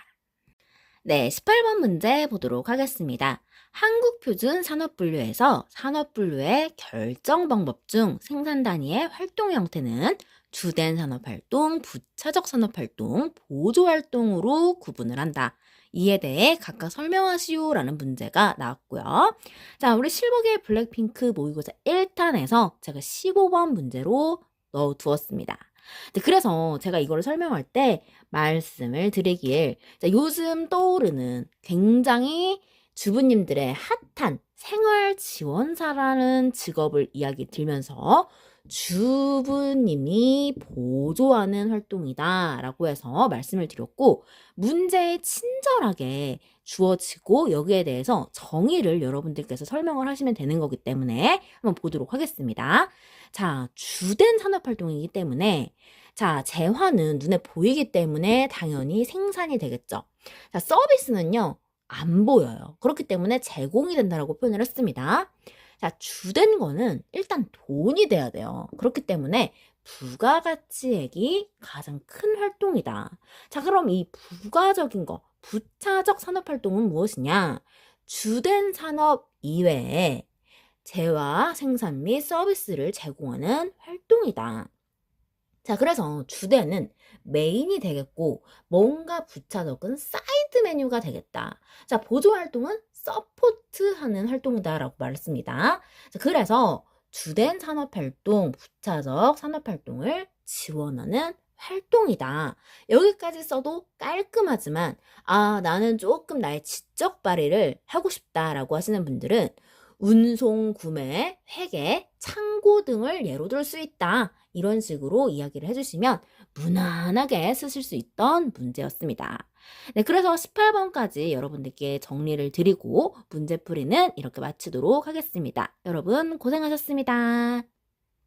네, 18번 문제 보도록 하겠습니다. 한국표준 산업분류에서 산업분류의 결정 방법 중 생산 단위의 활동 형태는 주된 산업활동, 부차적 산업활동, 보조활동으로 구분을 한다. 이에 대해 각각 설명하시오라는 문제가 나왔고요. 자, 우리 실버계의 블랙핑크 모의고사 1탄에서 제가 15번 문제로 넣어두었습니다. 그래서 제가 이거를 설명할 때 말씀을 드리길 요즘 떠오르는 굉장히 주부님들의 핫한 생활지원사라는 직업을 이야기 들면서 주부님이 보조하는 활동이다 라고 해서 말씀을 드렸고 문제에 친절하게 주어지고 여기에 대해서 정의를 여러분들께서 설명을 하시면 되는 거기 때문에 한번 보도록 하겠습니다. 자, 주된 산업활동이기 때문에 자, 재화는 눈에 보이기 때문에 당연히 생산이 되겠죠. 자, 서비스는요, 안 보여요. 그렇기 때문에 제공이 된다라고 표현을 했습니다. 자, 주된 거는 일단 돈이 돼야 돼요. 그렇기 때문에 부가가치액이 가장 큰 활동이다. 자, 그럼 이 부가적인 거, 부차적 산업활동은 무엇이냐? 주된 산업 이외에 재화, 생산 및 서비스를 제공하는 활동이다. 자, 그래서 주대는 메인이 되겠고 뭔가 부차적은 사이드 메뉴가 되겠다. 자, 보조 활동은 서포트하는 활동이다라고 말했습니다. 자, 그래서 주된 산업활동, 부차적 산업활동을 지원하는 활동이다. 여기까지 써도 깔끔하지만 나는 조금 나의 지적 발휘를 하고 싶다라고 하시는 분들은 운송, 구매, 회계, 창고 등을 예로 들 수 있다. 이런 식으로 이야기를 해주시면 무난하게 쓰실 수 있던 문제였습니다. 네, 그래서 18번까지 여러분들께 정리를 드리고 문제풀이는 이렇게 마치도록 하겠습니다. 여러분 고생하셨습니다.